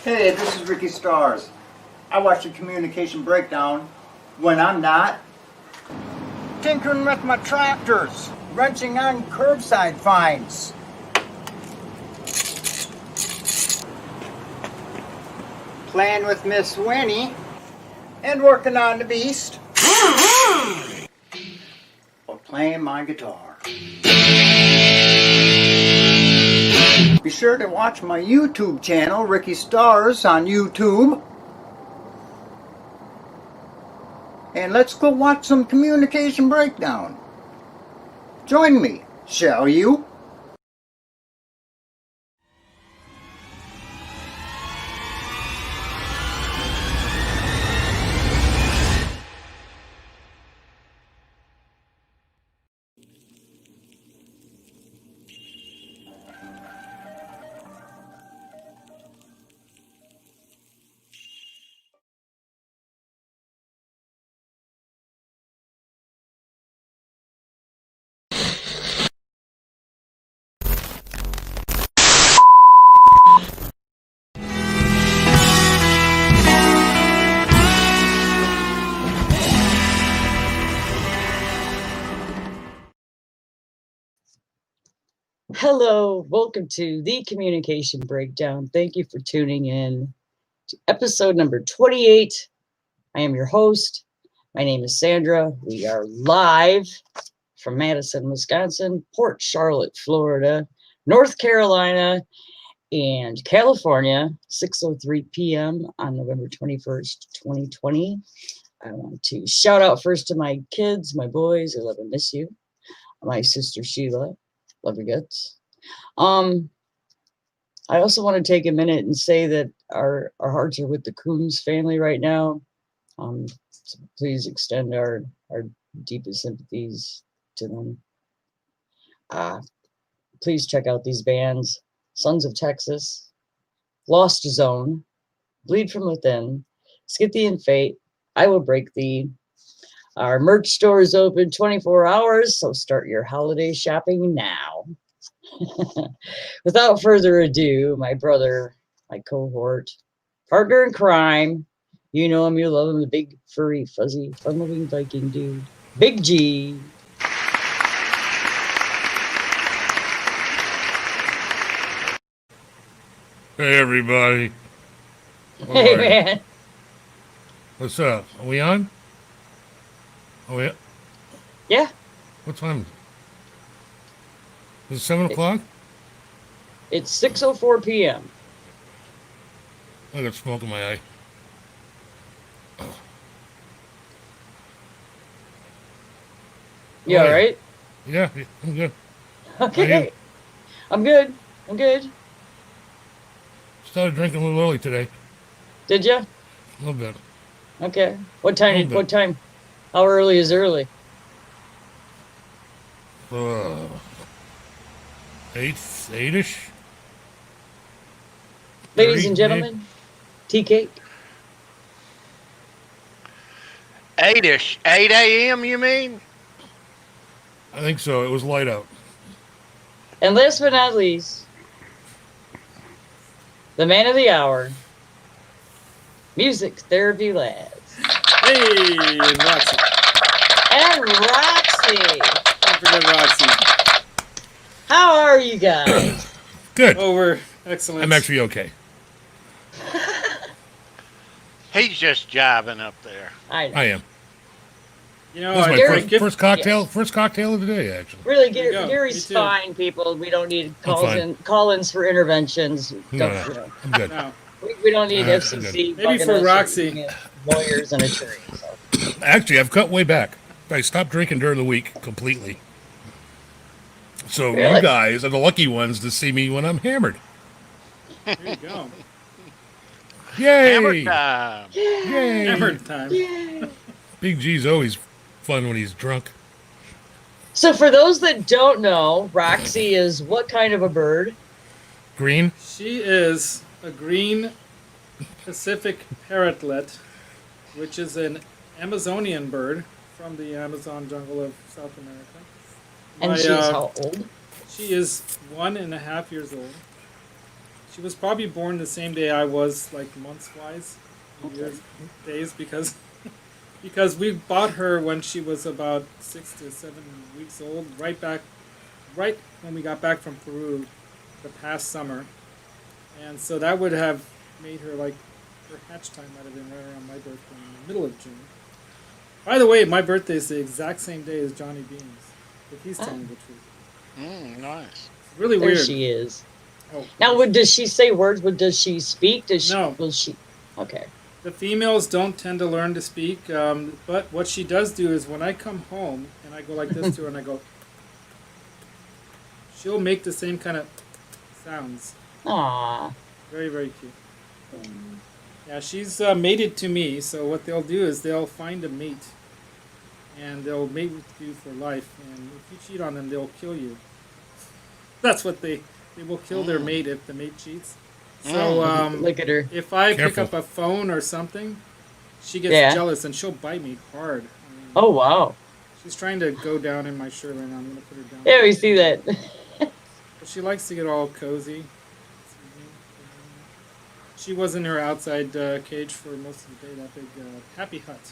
Hey, this is Ricky Stars. I watch the communication breakdown when I'm not tinkering with my tractors, wrenching on curbside finds, playing with Miss Winnie, and working on the beast, or playing my guitar. Be sure to watch my YouTube channel, Ricky Stars, on YouTube. And let's go watch some communication breakdown. Join me, shall you? Hello, welcome to the Communication Breakdown. Thank you for tuning in to episode number 28. I am your host. My name is Sandra. We are live from Madison, Wisconsin, Port Charlotte, Florida, North Carolina, and California, 6:03 p.m. on November 21st, 2020. I want to shout out first to my kids, my boys. I love and miss you. My sister Sheila. Love your guts. I also want to take a minute and say that our hearts are with the Coombs family right now. So please extend our deepest sympathies to them. Please check out these bands: Sons of Texas, Lost Zone, Bleed From Within, Scythian Fate, I Will Break Thee. Our merch store is open 24 hours, so start your holiday shopping now. Without further ado, my brother, my cohort, partner in crime, you know him, you love him, the big, furry, fuzzy, fun-loving Viking dude, Big G. Hey, everybody. Hey, man. What's up? Are we on? Oh, yeah? Yeah. What time? Is it 7 o'clock? It's 6:04 p.m. I got smoke in my eye. You all right? Yeah, I'm good. Okay. I'm good. Started drinking a little early today. Did you? A little bit. Okay. What time? How early is early? 8-ish. Ladies and gentlemen, tea cake. 8-ish. 8 a.m. you mean? I think so. It was light out. And last but not least, the man of the hour, Music Therapy Laz. Hey, and Roxy. And Roxy. Don't forget Roxy. How are you guys? Good. Oh, we're excellent. I'm actually okay. He's just jiving up there. I am. You know, This is I my first cocktail. Yes. First cocktail of the day, actually. Really, There you go. Gary's Me too. fine, people. We don't need fine. call-ins for interventions. No, Don't, you know, I'm good. No. we don't need I'm FCC. Maybe bugging for us or, Roxy. you know, lawyers and attorneys. So. Actually, I've cut way back. I stopped drinking during the week completely. So Really? you guys are the lucky ones to see me when I'm hammered. There you go. Yay! Hammer time. Yay! Hammer time. Yay. Big G's always fun when he's drunk. So for those that don't know, Roxy is what kind of a bird? Green? She is a green Pacific parrotlet, which is an Amazonian bird from the Amazon jungle of South America. And she's how old? She is 1.5 years old. She was probably born the same day I was, like months-wise, years, days, because we bought her when she was about 6 to 7 weeks old, right when we got back from Peru the past summer. And so that would have made her, like, her hatch time might have been right around my birthday in the middle of June. By the way, my birthday is the exact same day as Johnny Bean's, if he's telling the truth. Nice. It's really There weird. she is. Oh, Now, does she say words? Does she speak? No. Will she? Okay. the females don't tend to learn to speak, but what she does do is when I come home and I go like this to her and I go, she'll make the same kind of sounds. Aww. Very, very cute. Yeah, she's mated to me, so what they'll do is they'll find a mate, and they'll mate with you for life, and if you cheat on them, they'll kill you. That's what they will kill their mate if the mate cheats. So Look at her. if I pick Careful. up a phone or something, she gets jealous and she'll bite me hard. I mean, Oh, wow. she's trying to go down in my shirt right now. I'm gonna put her down. Yeah, we see that. But she likes to get all cozy. She was in her outside cage for most of the day. That big happy hut,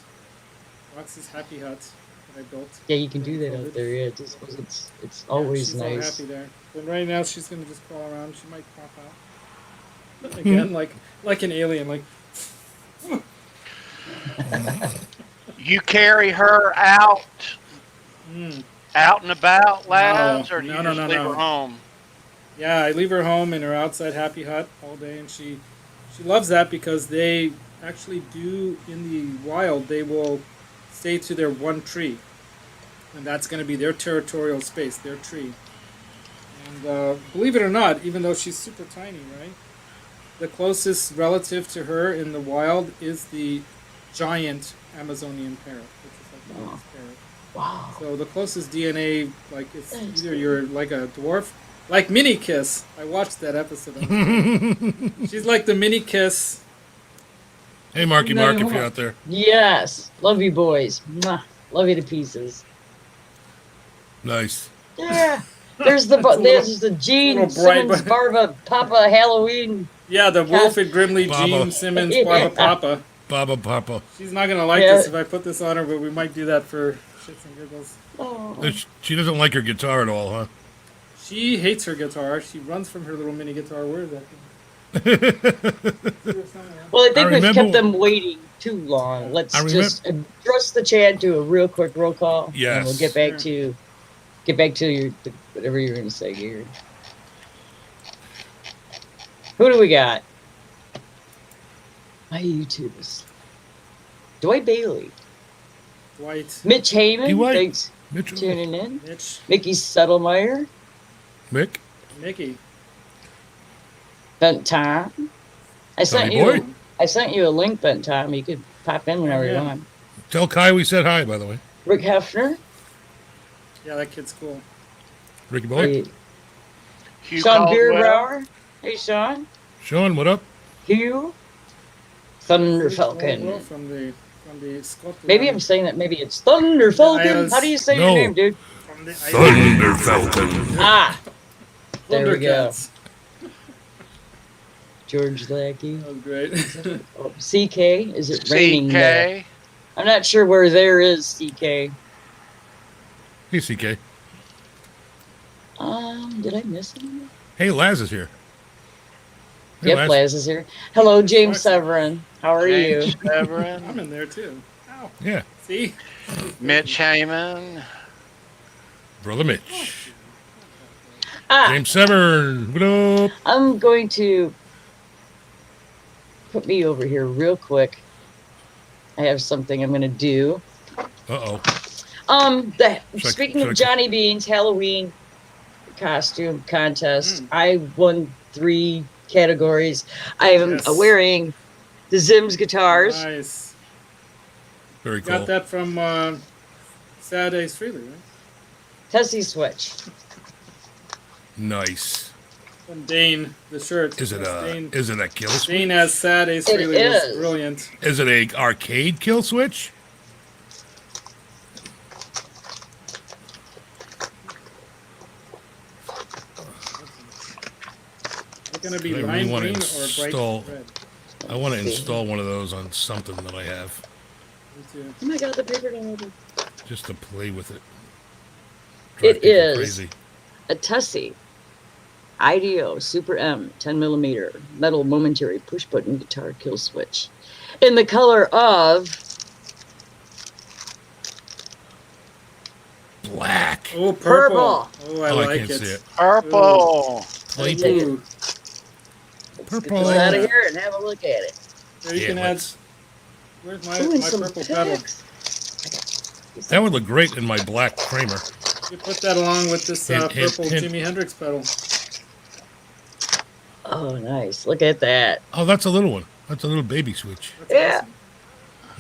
Roxy's happy hut that I built. Yeah, you can do that out there. Yeah, it's always she's all nice. happy there. But right now she's gonna just crawl around. She might pop out again, like an alien. Like You carry her out and about, Laz, or do you No, just no, leave no. her home? yeah, I leave her home in her outside happy hut all day, and she loves that because they actually do in the wild. They will stay to their one tree, and that's going to be their territorial space, their tree. And believe it or not, even though she's super tiny, right? The closest relative to her in the wild is the giant Amazonian parrot, which is like the biggest parrot. Wow. So the closest DNA, like it's either you're like a dwarf, like Mini Kiss. I watched that episode. She's like the Mini Kiss. Hey, Marky No, Mark, if hold you're on. out there. Yes. Love you, boys. Mwah. Love you to pieces. Nice. Yeah. There's the Gene little bright Simmons button. Barba Papa Halloween. Yeah, the Wolford Brimley, Baba. Gene Simmons, Yeah. Barba Papa. Baba Papa. She's not gonna like Yeah. this if I put this on her, but we might do that for shits and giggles. Oh. She doesn't like her guitar at all, huh? She hates her guitar. She runs from her little mini guitar. Where is that thing? Well, I think I we've remember- kept them waiting too long. Let's I just address the chat, do a real quick roll call, and Yes. we'll get back to whatever you're going to say here. Who do we got? My YouTubers. Dwight Bailey, Dwight, Mitch Heyman. Dwight. Thanks Mitchell. for tuning in. Mitch, Mickey Settlemeyer, Mick. Mickey. Bent Tom. I sent Tommy you. Boy. I sent you a link, Bent Tom. You could pop in whenever you Yeah. want. Tell Kai we said hi, by the way. Rick Hefner. Yeah, that kid's cool. Ricky Boy. Hey, Hugh Sean Caldwell. Beerbauer. Hey, Sean. Sean, what up? Hugh. Thunder Falcon. From the Scotland. Maybe I'm saying that. Maybe it's Thunder Falcon. How do you say No. your name, dude? From the Thunder Falcon. Ah. There we go. Thundercats. George Lackey. That was great. Oh, CK. Is it raining there? CK. I'm not sure where there is CK. Hey, CK. Did I miss him? Hey, Laz is here. Hey, Yep, Laz is here. Hello, James Severin. How are James you? Severin. I'm in there too. Ow. Yeah. See? Mitch Heyman. Brother Mitch. Ah, James Severn. What up? I'm going to put me over here real quick. I have something I'm going to do. Uh-oh. Speaking should I- of Johnny Bean's Halloween costume contest, I won 3 categories. I am Yes. wearing the Zims guitars. Nice. Very cool. Got that from Saturday's Freely, right? Tessie Switch. Nice. From Dane, the shirt. Is it Dane, a kill switch? Dane as Saturday's It Freely was is. brilliant. Is it a arcade kill switch? gonna be I lime really wanna green or install- bright red? I want to install one of those on something that I have, Me too. Oh my god, the paper downloaded. just to play with it. It people is crazy. a Tussie IDEO Super M 10mm metal momentary push button guitar kill switch in the color of Black. Oh, purple. Purple. Oh, I Oh, I like can't it. see it. Purple. Plain take it. Ooh. Let's get Purple. this out of here and have a look at it. There you Yeah, can add. let's- Where's my, Ooh, and my some purple pedal? picks. That would look great in my black Kramer. You put that along with this Hint, hint, purple hint. Jimi Hendrix pedal. Oh, nice. Look at that. Oh, that's a little one. That's a little baby switch. That's Yeah. awesome.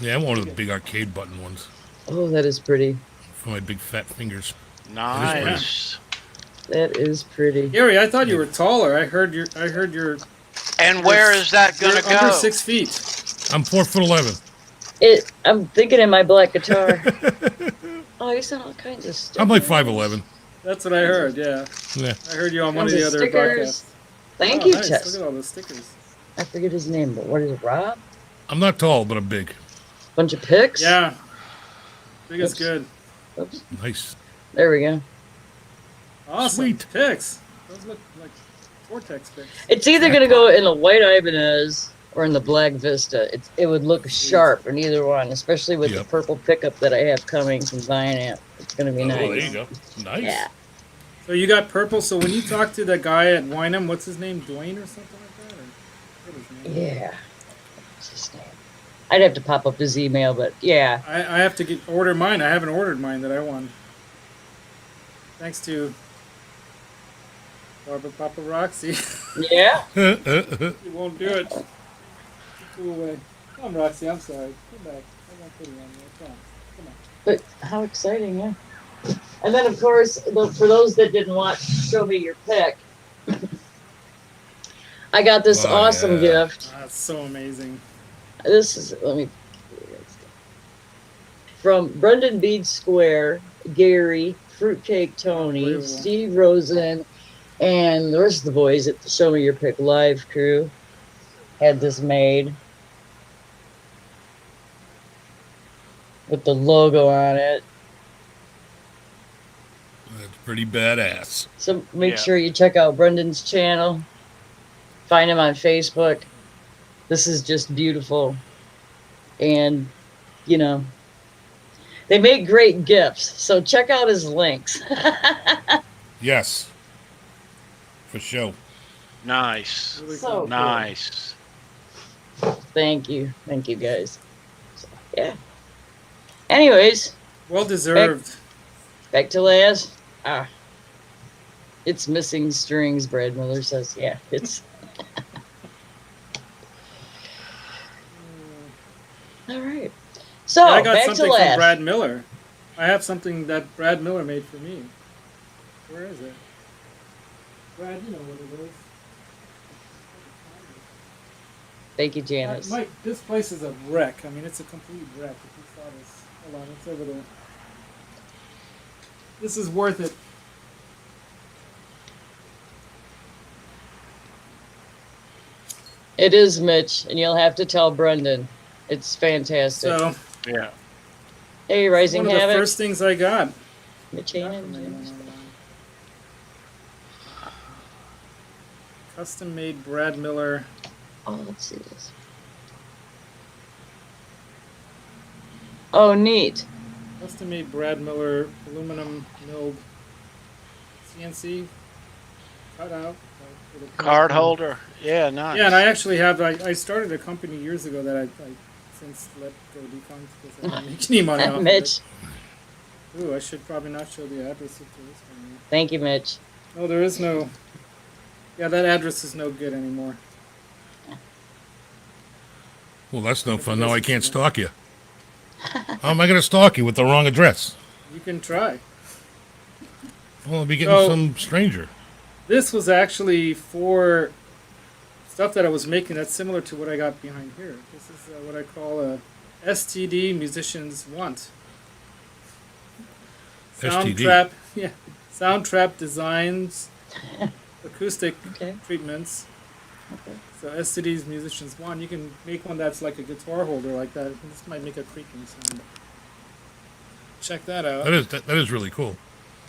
Yeah, I want one of the big arcade button ones Oh, that is pretty. for my big fat fingers. Nice. That is pretty. Gary, I thought you were taller. I heard you're. And where is that You're gonna go? under 6 feet. I'm 4'11". I'm thinking in my black guitar. Oh, you sent all kinds of stuff. I'm like 5'11". That's what I heard. Yeah, Yeah. I heard you on one of Tons the of other stickers. broadcasts. Thank Oh, you, nice. Tess. Look at all those stickers. I forget his name, but what is it, Rob? I'm not tall, but I'm big. Bunch of pics? Yeah, big is Oops. good. Oops. Nice. There we go. Awesome. Sweet. Pics. Those look like Vortex pics. It's either going to go in the white Ibanez or in the black Vista. It would look sharp in either one, especially with the Yep. purple pickup that I have coming from Vianamp. It's going to be Oh, nice. there you go. Nice. Yeah. So you got purple. So when you talk to that guy at Wynham, what's his name? Dwayne or something like that? Or what is his name? Yeah. What's his name? I'd have to pop up his email, but yeah. I have to order mine. I haven't ordered mine that I want. Thanks to Barbara Paparazzi. Yeah? You won't do it. Go away. Come, Roxy. I'm sorry. Come back. I won't put it on there. Come on. Come on. But how exciting, yeah. And then, of course, for those that didn't watch Show Me Your Pick, I got this Oh, awesome yeah. gift. That's so amazing. This is, from Brendan Bead Square, Gary, Fruitcake Tony, Unbelievable. Steve Rosen, and the rest of the boys at the Show Me Your Pick live crew had this made with the logo on it. That's pretty badass. So make Yeah. sure you check out Brendan's channel. Find him on Facebook. This is just beautiful. And, you know, they make great gifts. So check out his links. Yes. For sure. Nice. Really So cool. cool. Nice. Thank you. Thank you, guys. So, yeah. Anyways, Well deserved. back to Laz. It's missing strings, Brad Miller says. Yeah, it's... All right. So, I got back to something from Laz. Brad Miller. I have something that Brad Miller made for me. Where is it? Brad, you know what it is. Thank you, Janice. Mike, this place is a wreck. I mean, it's a complete wreck. If you saw this. Hold on, it's over there. This is worth it. It is, Mitch, and you'll have to tell Brendan. It's fantastic. So, Yeah. Hey, Rising one of the Havoc. first things I got. Mitch Got Hannon, from James. anyone online. Custom made Brad Miller. Oh, let's see this. Oh, neat. Custom made Brad Miller aluminum milled CNC cutout. for the Card holder. Yeah, nice. Yeah, and I actually have. I started a company years ago that I since let go defunct because I didn't make any money off Mitch. of it. Ooh, I should probably not show the address of this one. Thank you, Mitch. No, there is no. Yeah, that address is no good anymore. Well, that's no fun. Now I can't stalk you. How am I going to stalk you with the wrong address? You can try. Well, I'll be getting So- some stranger. This was actually for stuff that I was making that's similar to what I got behind here. This is what I call a STD musicians want. STD. Soundtrap, yeah, Soundtrap designs, acoustic Okay. treatments, So SCD's Musicians 1, you can make one that's like a guitar holder like that. This might make a creaking sound. Check that out. That is really cool.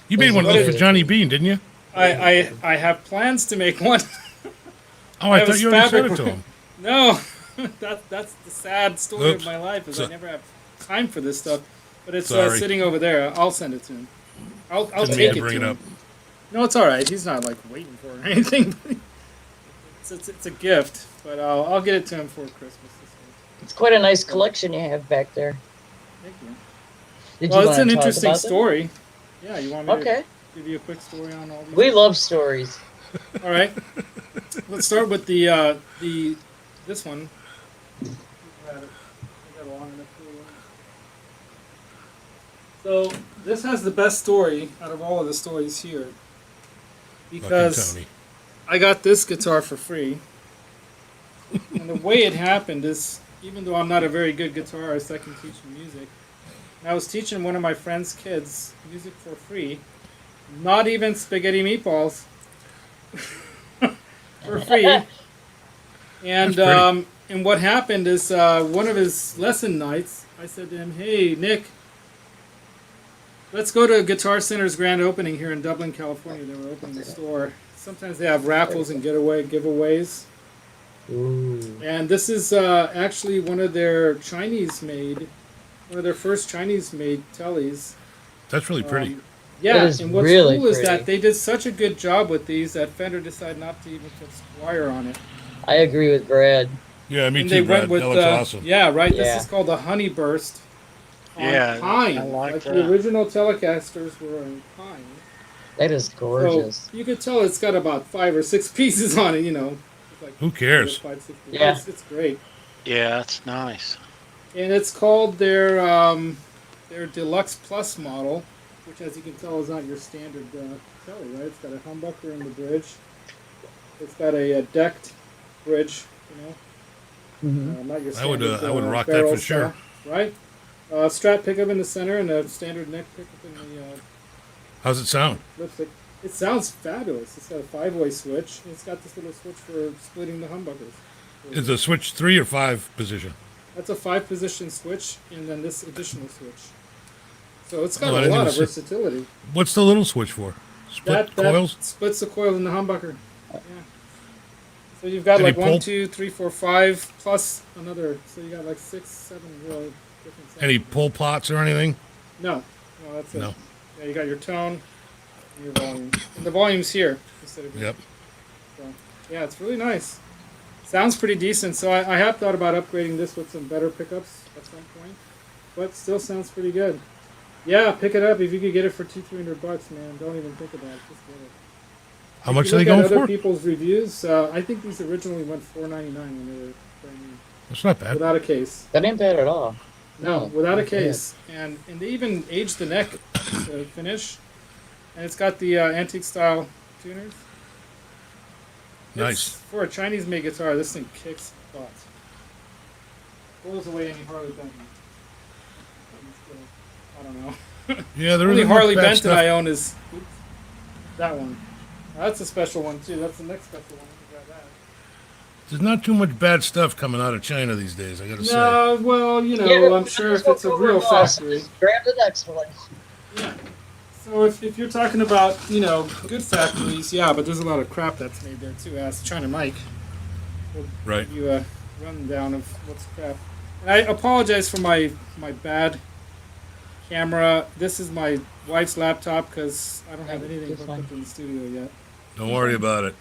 You made one of those for Johnny Bean, didn't you? I have plans to make one. Oh, I have thought a you already said fabric it to him. No, that's the sad story Oops. of my life is I So- never have time for this stuff. But it's Sorry. sitting over there. I'll send it to him. I'll Didn't take mean it to bring to it him. up. No, it's all right. He's not like waiting for it or anything. It's a gift, but I'll get it to him for Christmas this week. It's quite a nice collection you have back there. Thank you. Did Well, you it's wanna an talk interesting about them? story. Yeah, you want me Okay. to give you a quick story on all these? We love stories. All right. Let's start with the this one. So this has the best story out of all of the stories here, because Fucking Tony. I got this guitar for free, and the way it happened is, even though I'm not a very good guitarist, I can teach music. And I was teaching one of my friend's kids music for free, not even spaghetti meatballs, for free. And That's pretty. and what happened is one of his lesson nights, I said to him, "Hey Nick, let's go to Guitar Center's grand opening here in Dublin, California. They were opening the store. Sometimes they have raffles and giveaways. Ooh. And this is actually one of their first Chinese-made tellies. That's really pretty. Yeah, That is and what's really cool is pretty. that they did such a good job with these that Fender decided not to even put Squire on it. I agree with Brad. Yeah, me And too, they Brad. went with That looks awesome. yeah, right. Yeah. This is called the Honey Burst. On Yeah, pine. I like the that. original Telecasters were in pine. That is gorgeous. So you could tell it's got about 5 or 6 pieces on it. You know, it's like Who cares? 5, 6 pieces. Yeah. It's great. Yeah, that's nice. And it's called their Deluxe Plus model, which, as you can tell, is not your standard telly, right? It's got a humbucker in the bridge. It's got a decked bridge, you know. Mhm. Not your I would, standard, I would rock that barrel for sure. style, right? Strat pickup in the center and a standard neck pickup in the How's it sound? lipstick. It sounds fabulous. It's got a 5-way switch. And it's got this little switch for splitting the humbuckers. Is the switch 3 or 5 position? That's a 5-position switch, and then this additional switch. So it's got Oh, I a didn't lot even of see- versatility. What's the little switch for? Split That coils? splits the coil in the humbucker. Yeah. So you've got Any like 1, pull- 2, 3, 4, 5 plus another. So you got like 6, 7 real different sounds. Any pull pots or anything? No, that's it. No. Yeah, you got your tone and your volume, and the volume's here instead of Yep. So, yeah, it's really nice. Sounds pretty decent. So I have thought about upgrading this with some better pickups at some point, but still sounds pretty good. Yeah, pick it up if you could get it for $200-300, man. Don't even think about it. Just get it. How If much you are they look at going other for? people's reviews, I think these originally went $499 when they were brand new, That's not bad. without a case. That ain't bad at all. No, No, without a not bad. case, and they even aged the neck to finish, and it's got the antique style tuners. Nice. For a Chinese-made guitar, this thing kicks butt. Pulls away any Harley Benton. I don't know. Yeah, there Only isn't much Harley bad Benton stuff. I own is that one. That's a special one too. That's the next special one. You got that. There's not too much bad stuff coming out of China these days, I gotta say. No, well, you know, Yeah, I'm sure if it's a real factory. Grab the next one. Yeah. So if you're talking about, you know, good factories, yeah, but there's a lot of crap that's made there too. Ask China Mike. We'll Right. give you a rundown of what's crap. And I apologize for my bad camera. This is my wife's laptop because I don't have anything That's hooked fine. up in the studio yet. Don't worry about it.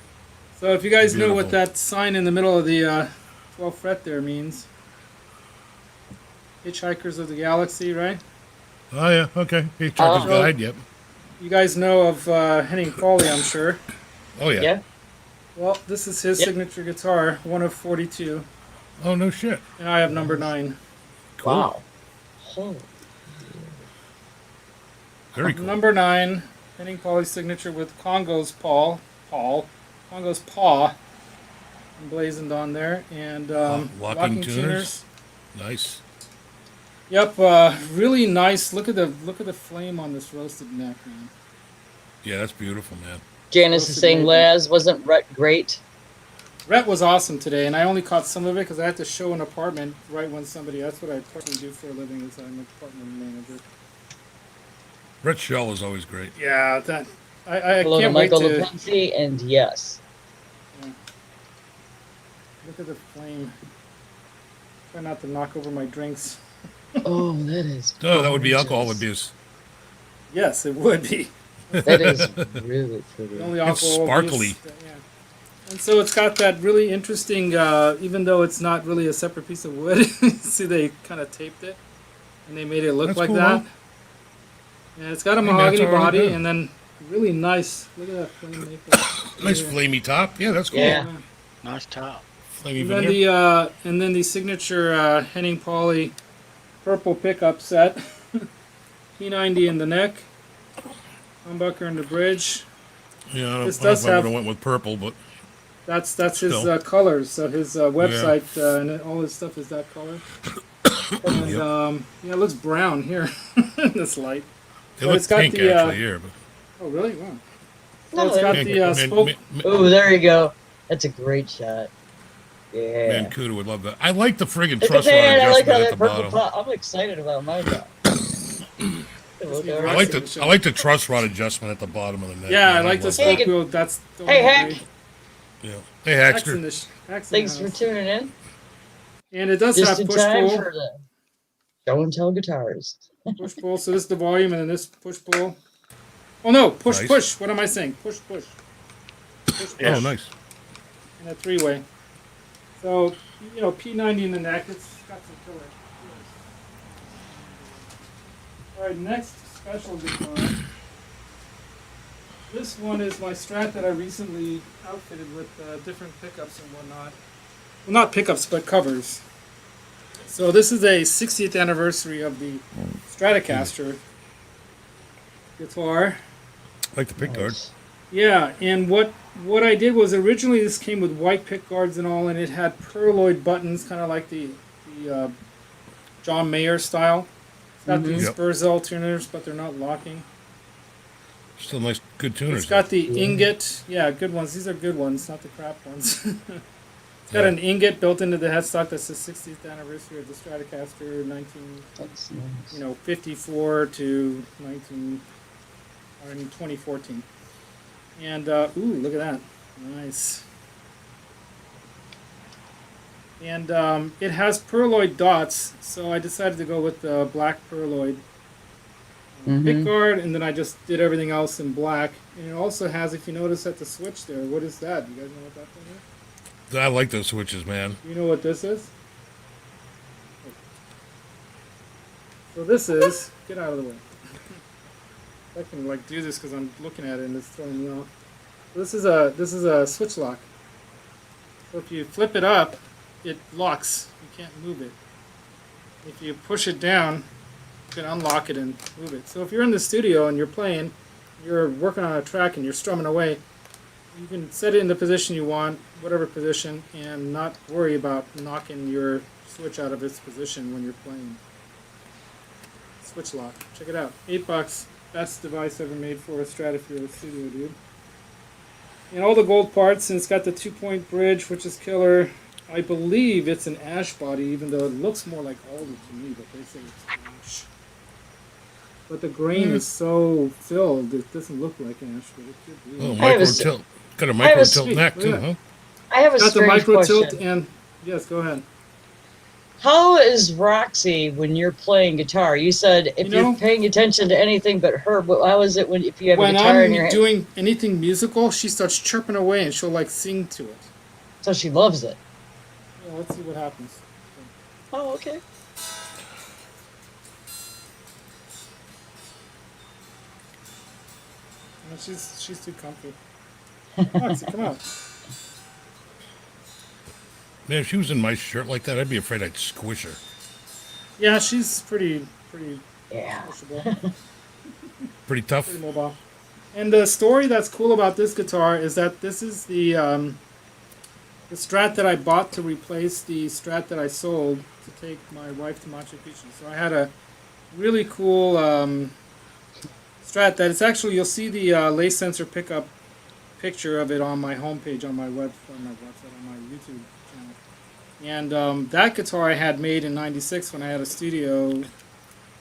So if you guys know what Beautiful. that sign in the middle of the 12th fret there means, Hitchhikers of the Galaxy, right? Oh, yeah, okay. Hey, Trucker's Uh-oh. Guide, yep. You guys know of Henning Foley, I'm sure. Oh, yeah. Yeah. Well, this is his Yep. signature guitar, one of 42, Oh, no shit. and I have number 9. Cool. Wow. Holy. Very cool. Number 9, Henning Foley signature with Congo's Congo's paw emblazoned on there, and Locking tuners. Nice. Yep, really nice. Look at the flame on this roasted neck, man. Yeah, that's beautiful, man. Janice is saying Laz wasn't great. Rhett was awesome today, and I only caught some of it because I had to show an apartment right when somebody. That's what I partly do for a living. Is I'm an apartment manager. Red Shell is always great. Yeah, that I Hello to can't wait Michael to LaPenzi, and yes. look at the flame. Try not to knock over my drinks. Oh, that is. Oh, that would be gorgeous. alcohol abuse. Yes, it would be. That is really pretty. The only It's alcohol sparkly. abuse, yeah. And so it's got that really interesting, even though it's not really a separate piece of wood, see they kind of taped it, and they made it look That's like cool, that. huh? And it's got a Hey, man, mahogany it's already body, good. and then really nice. Look at that flame maple. Nice flamey top. Yeah, that's cool. Yeah. Nice top. Flamey And then veneer. the signature Henning Poly purple pickup set, P90 in the neck, humbucker in the bridge. Yeah, I don't, this I don't know does if I would have- have went with purple, but That's his Still. colors. So his website and all his stuff is that color. And yeah, it looks brown here in this light. it But looks it's got pink the, actually here. But Oh really? Wow. So No, it's got that- the spoke. Oh, there you go. That's a great shot. Yeah. Mancuda would love that. I like the friggin' Look at truss rod that. I like adjustment how at that the purple bottom. pot. I'm excited about my top. Look be over. I like the truss rod adjustment at the bottom of the neck. Yeah, I man. like the love Hey, spoke wheel. That's the Hey, only Hank. way. that. Yeah. Hey, Hacks in Hackster. the hacks in the Thanks for house. tuning in. And it does Just have in push time pull. for the show and tell guitars. Push pull. So this is the volume, and then this push pull. Oh no, push Nice. push. What am I saying? Push push. Push push. Oh, nice. And a three-way. So P90 in the neck. It's got some killer. All right, next special guitar. This one is my Strat that I recently outfitted with different pickups and whatnot. Well, not pickups, but covers. So this is a 60th anniversary of the Stratocaster guitar. I like the pick guard. Nice. Yeah, and what I did was originally this came with white pick guards and all, and it had perloid buttons, kind of like the John Mayer style. It's got these Yep. Spurs alternators, but they're not locking. Still nice, good tuners. It's got the ingot, yeah, good ones. These are good ones, not the crap ones. It's got Yeah. an ingot built into the headstock. That's the 60th anniversary of the Stratocaster, That's nice. 54 to 2014. And ooh, look at that, nice. And it has perloid dots, so I decided to go with the black perloid pick guard, and then I just did everything else in black. And it also has, if you notice at the switch there, what is that? You guys know what that thing is? I like those switches, man. You know what this is? So this is, get out of the way. I can do this because I'm looking at it and it's throwing me off. So this is a switch lock. So if you flip it up, it locks. You can't move it. If you push it down, you can unlock it and move it. So if you're in the studio and you're playing, you're working on a track and you're strumming away, you can set it in the position you want, whatever position, and not worry about knocking your switch out of its position when you're playing. Switch lock. Check it out. $8. Best device ever made for a Strat if you're a studio dude. And all the gold parts, and it's got the 2-point bridge, which is killer. I believe it's an ash body, even though it looks more like alder to me, but they say it's ash. But the grain is so filled, it doesn't look like ash, but it could be. Oh, I have micro a tilt. Got a I have micro a tilt sweet- neck too, yeah. huh? I have a Got the strange micro question. tilt, and yes, go ahead. How is Roxy when you're playing guitar? You said if You know- you're paying attention to anything but her, but how is it if you have a When guitar in your I'm hand? doing anything musical, she starts chirping away, and she'll sing to it. So she loves it. Yeah, let's see what happens. Oh, okay. No, she's too comfy. Roxy, come on. Man, if she was in my shirt like that, I'd be afraid I'd squish her. Yeah, she's pretty Yeah. pushable, Pretty tough. pretty mobile. And the story that's cool about this guitar is that this is the Strat that I bought to replace the Strat that I sold to take my wife to Machu Picchu. So I had a really cool Strat that it's actually, you'll see the lace sensor pick picture of it on my homepage on my website, on my YouTube channel. And that guitar I had made in '96 when I had a studio,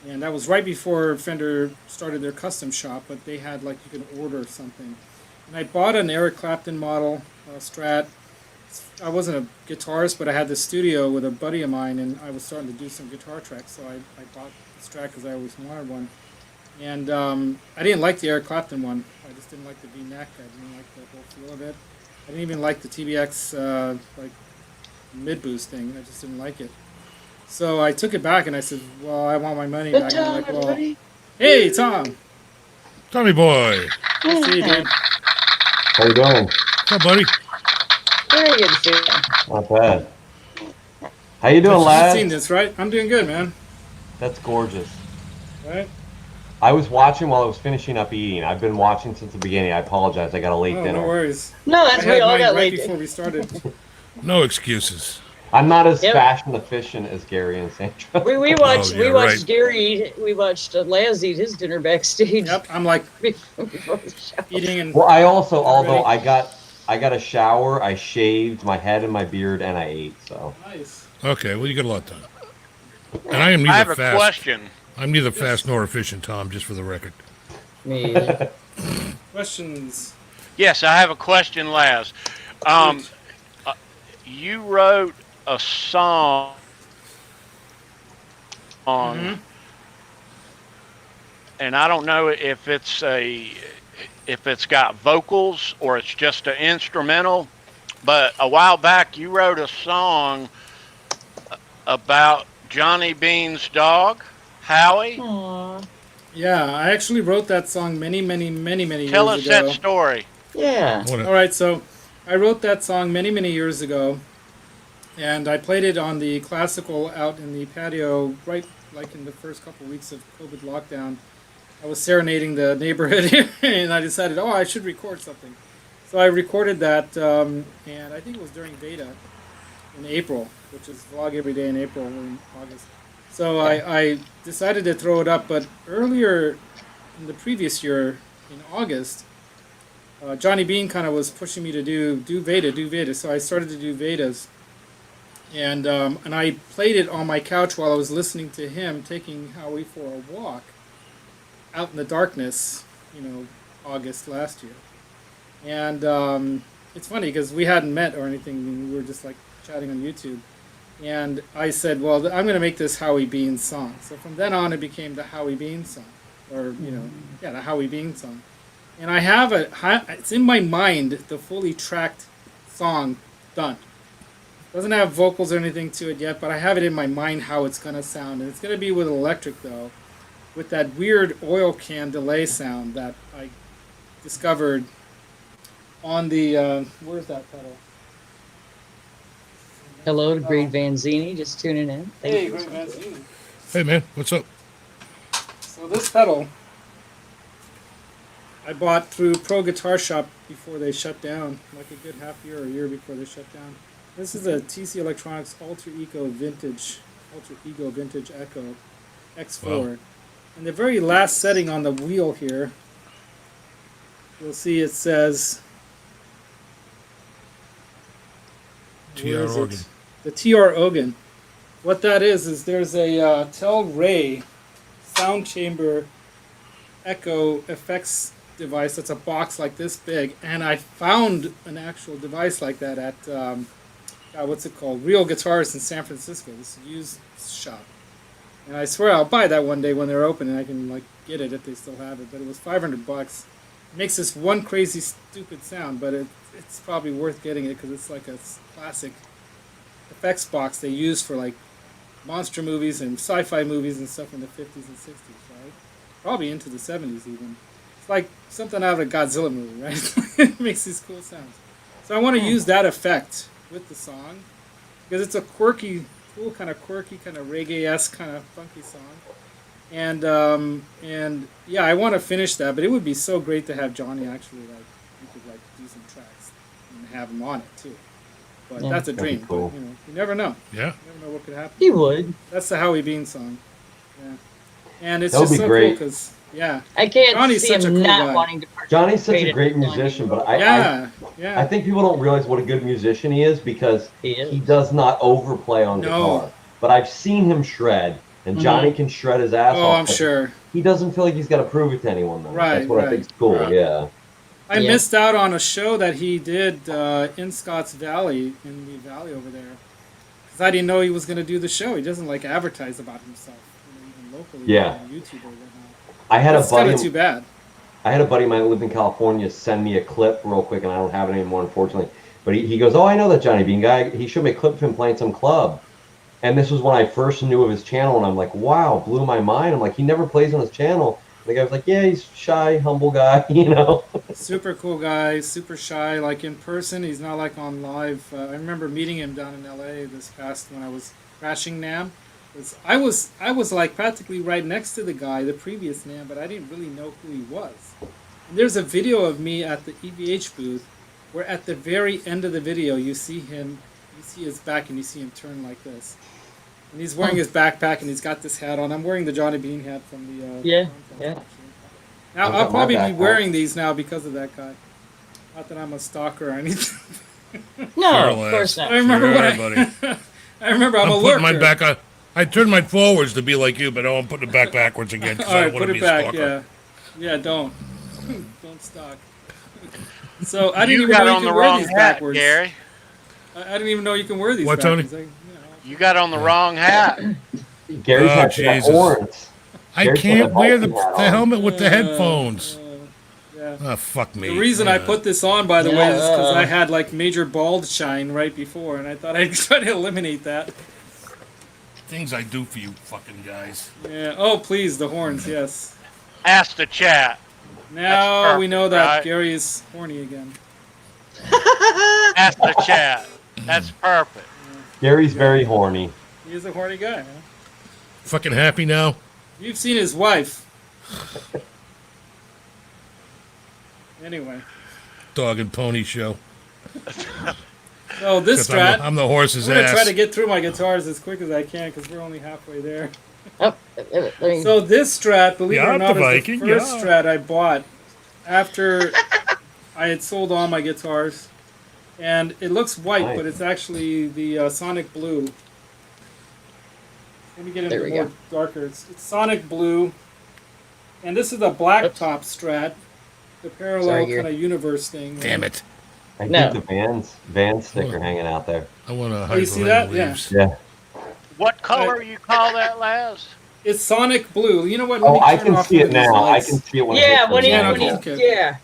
and that was right before Fender started their custom shop. But they had like you could order something, and I bought an Eric Clapton model Strat. I wasn't a guitarist, but I had the studio with a buddy of mine, and I was starting to do some guitar tracks, so I bought the Strat because I always wanted one. And I didn't like the Eric Clapton one. I just didn't like the V-neck. I didn't like the whole feel of it. I didn't even like the TBX like mid-boost thing. I just didn't like it. So I took it back, and I said, well, I want my money Good back. And job, I'm like, well, everybody. hey, Tom. Tommy boy. Good to see you, dude. How you doing? What's up, buddy? Very good to see you. Not bad. How you doing, You've lad? seen this, right? I'm doing good, man. That's gorgeous. Right? I was watching while I was finishing up eating. I've been watching since the beginning. I apologize. I got a late Oh, dinner. no worries. No, I that's we had all mine got right late. before we started. No excuses. I'm not as Yep. fashion efficient as Gary and Sandra. We watched Oh, yeah, right. Gary we watched Laz eat his dinner backstage. Yep, I'm like before the show. eating and Well, I also, although Ready? I got a shower, I shaved my head and my beard, and I ate. So nice. Okay, well, you got a lot done. And I am I have neither a fast. question. I'm neither fast nor efficient, Tom, just for the record. Me. Questions. Yes, I have a question, Laz. You wrote a song Mhm. and I don't know if it's got vocals or it's just an instrumental, but a while back you wrote a song about Johnny Bean's dog, Howie. Aw. Yeah, I actually wrote that song many Tell years us ago. that story. Yeah. I wanna- All right, so I wrote that song many years ago, and I played it on the classical out in the patio, right like in the first couple weeks of COVID lockdown. I was serenading the neighborhood here, and I decided, oh, I should record something. So I recorded that, and I think it was during beta in April, which is vlog every day in April or in August. So I decided to throw it up, but earlier in the previous year, in August, Johnny Bean kind of was pushing me to do Veda. So I started to do Vedas, and I played it on my couch while I was listening to him taking Howie for a walk out in the darkness, August last year. And it's funny because we hadn't met or anything. We were just like chatting on YouTube. And I said, well, I'm going to make this Howie Bean song. So from then on, it became the Howie Bean song. Or, the Howie Bean song. And I have it's in my mind, the fully tracked song done. Doesn't have vocals or anything to it yet, but I have it in my mind how it's going to sound. And it's going to be with electric, though, with that weird oil can delay sound that I discovered on the, where's that pedal? Hello to Greg Vanzini, just tuning in. Thank Hey, you. Greg Mancini. Hey, man, what's up? So this pedal, I bought through Pro Guitar Shop before they shut down, like a good half year or a year before they shut down. This is a TC Electronics Alter Ego Vintage Echo X4. Wow. And the very last setting on the wheel here, you'll see it says TR where is it? organ. The TR Ogan. What that is there's a Tel-Ray sound chamber echo effects device that's a box like this big, and I found an actual device like that at what's it called? Real Guitars in San Francisco. This used shop, and I swear I'll buy that one day when they're open, and I can get it if they still have it. But it was $500. It makes this one crazy stupid sound, but it's probably worth getting it because it's like a classic effects box they use for monster movies and sci-fi movies and stuff in the 50s and 60s, right? Probably into the 70s even. It's like something out of a Godzilla movie, right? It makes these cool sounds. So I want to use that effect with the song because it's a cool kind of reggae-esque kind of funky song. And yeah, I want to finish that, but it would be so great to have Johnny actually you could do some tracks and have him on it too. But Yeah. that's a That'd be dream. cool. But, you never know. Yeah. You never know what could happen. He would. That's the Howie Bean song. Yeah. And it's That would just be so great. cool because, yeah. I can't Johnny's see such a him cool not guy. wanting to participate. Johnny's such a in great Blinding musician, but Yeah, I yeah. think people don't realize what a good musician he is because He is. he does not overplay on No. guitar. But I've seen him shred, and Johnny can shred his ass Oh, off. I'm but sure. He doesn't feel like he's got to prove it to anyone, though. Right, That's what I right. think's cool, yeah. I Yeah. missed out on a show that he did in Scotts Valley, in the valley over there. Because I didn't know he was going to do the show. He doesn't like advertise about himself, even locally, Yeah. on YouTube or whatnot. I had That's a buddy. kind of too bad. I had a buddy of mine who lived in California send me a clip real quick, and I don't have it anymore, unfortunately. But he goes, "Oh, I know that Johnny Bean guy. He showed me a clip of him playing some club." And this was when I first knew of his channel, and I'm like, wow, blew my mind. I'm like, he never plays on his channel. And the guy was like, yeah, he's shy, humble guy, you know. Super cool guy, super shy. Like in person, he's not like on live. I remember meeting him down in LA this past when I was crashing NAMM. I was like practically right next to the guy, the previous NAMM, but I didn't really know who he was. And there's a video of me at the EVH booth where at the very end of the video you see his back and you see him turn like this. And he's wearing his backpack and he's got this hat on. I'm wearing the Johnny Bean hat from the Yeah, conference, yeah. actually. Now I've I'll got my probably be backpack. wearing these now because of that guy. Not that I'm a stalker or anything. No, Sure, of course I not. remember Sure, when buddy. I remember I'm a I'm lurker. putting my back on. I turned mine forwards to be like you, but now I'm putting it back backwards again because All I right, don't want put to it be a back. stalker. Yeah, don't stalk. So I didn't You even got know you on the could wear wrong these hat, backwards. Gary. I didn't even know you can wear these What, Tony? backwards. You got on the wrong hat. Gary's Oh, had Jesus. horns. I There's can't that wear the Viking hat on. helmet with the headphones. Yeah. Oh, fuck me. The reason I put this on, by the way, is because Yeah. I had like major bald shine right before, and I thought I'd try to eliminate that. Things I do for you fucking guys. Yeah. Oh, please, the horns. Yes. Ask the chat. Now That's we know perfect, that right? Gary is horny again. Ask the chat. That's perfect. Gary's very horny. He is a horny guy. Huh? Fucking happy now? You've seen his wife. Anyway, Dog and pony show. so this 'Cause strat, I'm the horse's I'm gonna ass. try to get through my guitars as quick as I can because we're only halfway there. Oh, let me, So this strat, believe it Yeah, or not, the is Viking, the first yeah. strat I bought after I had sold all my guitars, and it looks white, Nice. but it's actually the Sonic Blue. Let me get There into we more go. darker. It's Sonic Blue, and this is a black Oops. top strat, the Sorry, parallel Gary. kind of universe thing. Damn it. I No. think the Vans sticker hanging out there. I want to Oh, hide you see behind that? the Yeah. leaves. Yeah. What color you call that, Laz? It's Sonic Blue. You know what? Let Oh, me I turn can off see one it of these now. I lights. can see it when it yeah, hits when the he, Yeah, when he, angle. okay. yeah.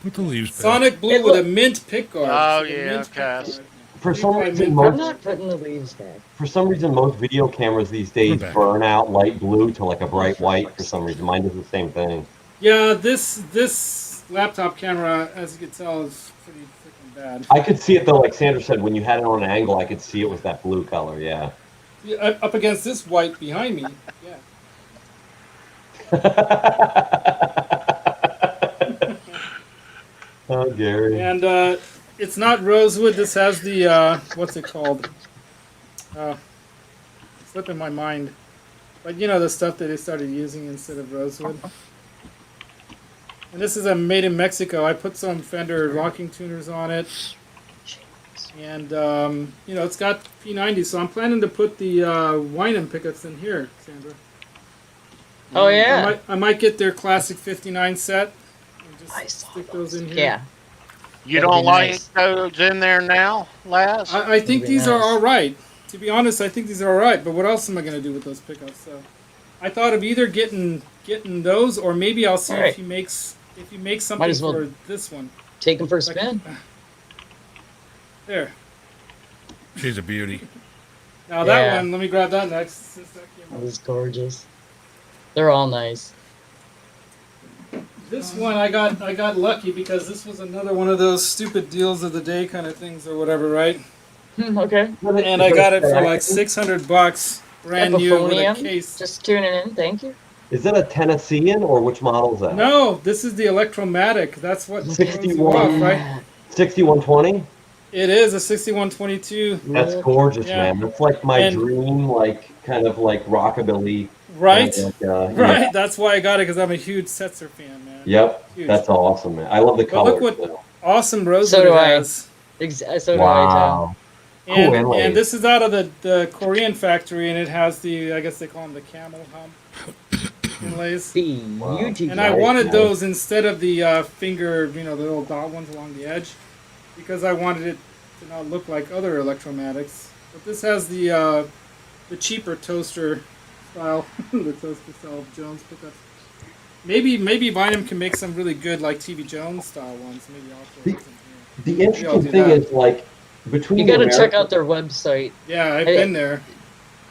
Put the leaves back. Sonic Blue It with a look- mint pick guard. Oh, It's a yeah, mint pick okay. guard. For some reason, I'm most not putting the leaves back. most video cameras these days We're back. burn out light blue to like a bright white for some reason. Mine does the same thing. Yeah, this laptop camera, as you can tell, is pretty freaking bad. I could see it though, like Sandra said, when you had it on an angle, I could see it was that blue color. Yeah. Yeah, up against this white behind me. Yeah. Oh, Gary. And it's not rosewood. This has the what's it called? Slipping my mind. But you know the stuff that they started using instead of rosewood. And this is a made in Mexico. I put some Fender locking tuners on it. And you know it's got P90, so I'm planning to put the Wynham pickups in here, Sandra. Oh, yeah. I might get their classic 59 set and just I saw stick those in here. Yeah. You That'd don't be like nice. those in there now, Laz? I think That'd be these are nice. all right. To be honest, I think these are all right. But what else am I going to do with those pickups? So, I thought of either getting those, or maybe I'll see All right. if he makes something as well for this one. Take them for a spin. There. She's a beauty. Now that Yeah. one, let me grab that next. Since that came That up. was gorgeous. They're all nice. This one I got lucky because this was another one of those stupid deals of the day kind of things or whatever, right? Okay. And I got it for like $600, brand new with a Epiphonium. case. Just tuning in. Thank you. Is that a Tennessean or which model is that? No, this is the Electromatic. That's what throws you 61. off, right? 6120? It is a 6122. That's gorgeous, Yeah. man. That's like my And- dream, like kind of like rockabilly Right. And, Right. yeah. That's why I got it, because I'm a huge Setzer fan, man. Yep. Huge. That's awesome, man. I love the But color. look what too. awesome rosewood So do it I. has. So do I, Tom. Wow. Cool inlays. And this is out of the Korean factory, and it has the, I guess they call them the camel hump inlays. Beauty. And I Nice, wanted nice. those instead of the finger, the little dot ones along the edge, because I wanted it to not look like other Electromatics. But this has the cheaper toaster style, the toaster style Jones pickups. Maybe Bynum can make some really good like TV Jones style ones. Maybe I'll throw those in here. The Maybe I'll interesting do thing that. is, like, between You the got to check American- out their website. Yeah, I've been there.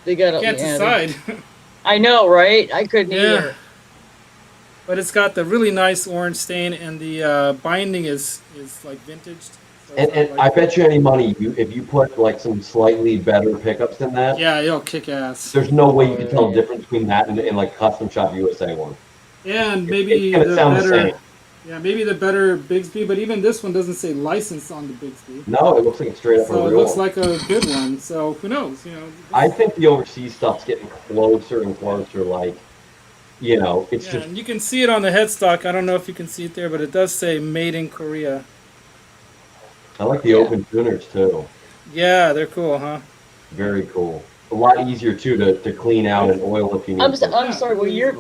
They got. Can't decide. I know, right? I couldn't Yeah. either. But it's got the really nice orange stain, and the binding is like vintaged. So it's And not I like- bet you any money, if you put like some slightly better pickups in that, Yeah, it'll kick ass. there's no way you can tell the difference between that and like Custom Shop USA one. Yeah, and maybe It's gonna the sound the better. same. Yeah, maybe the better Bigsby, but even this one doesn't say license on the Bigsby. No, it looks like it's straight up So a it real looks one. like a good one. So who knows? I think the overseas stuff's getting closer and closer. Like, it's Yeah, just and you can see it on the headstock. I don't know if you can see it there, but it does say "Made in Korea." I like the Yeah. open tuners too. Yeah, they're cool, huh? Very cool. A lot easier too to clean out and oil if you need. I'm to. sorry. What year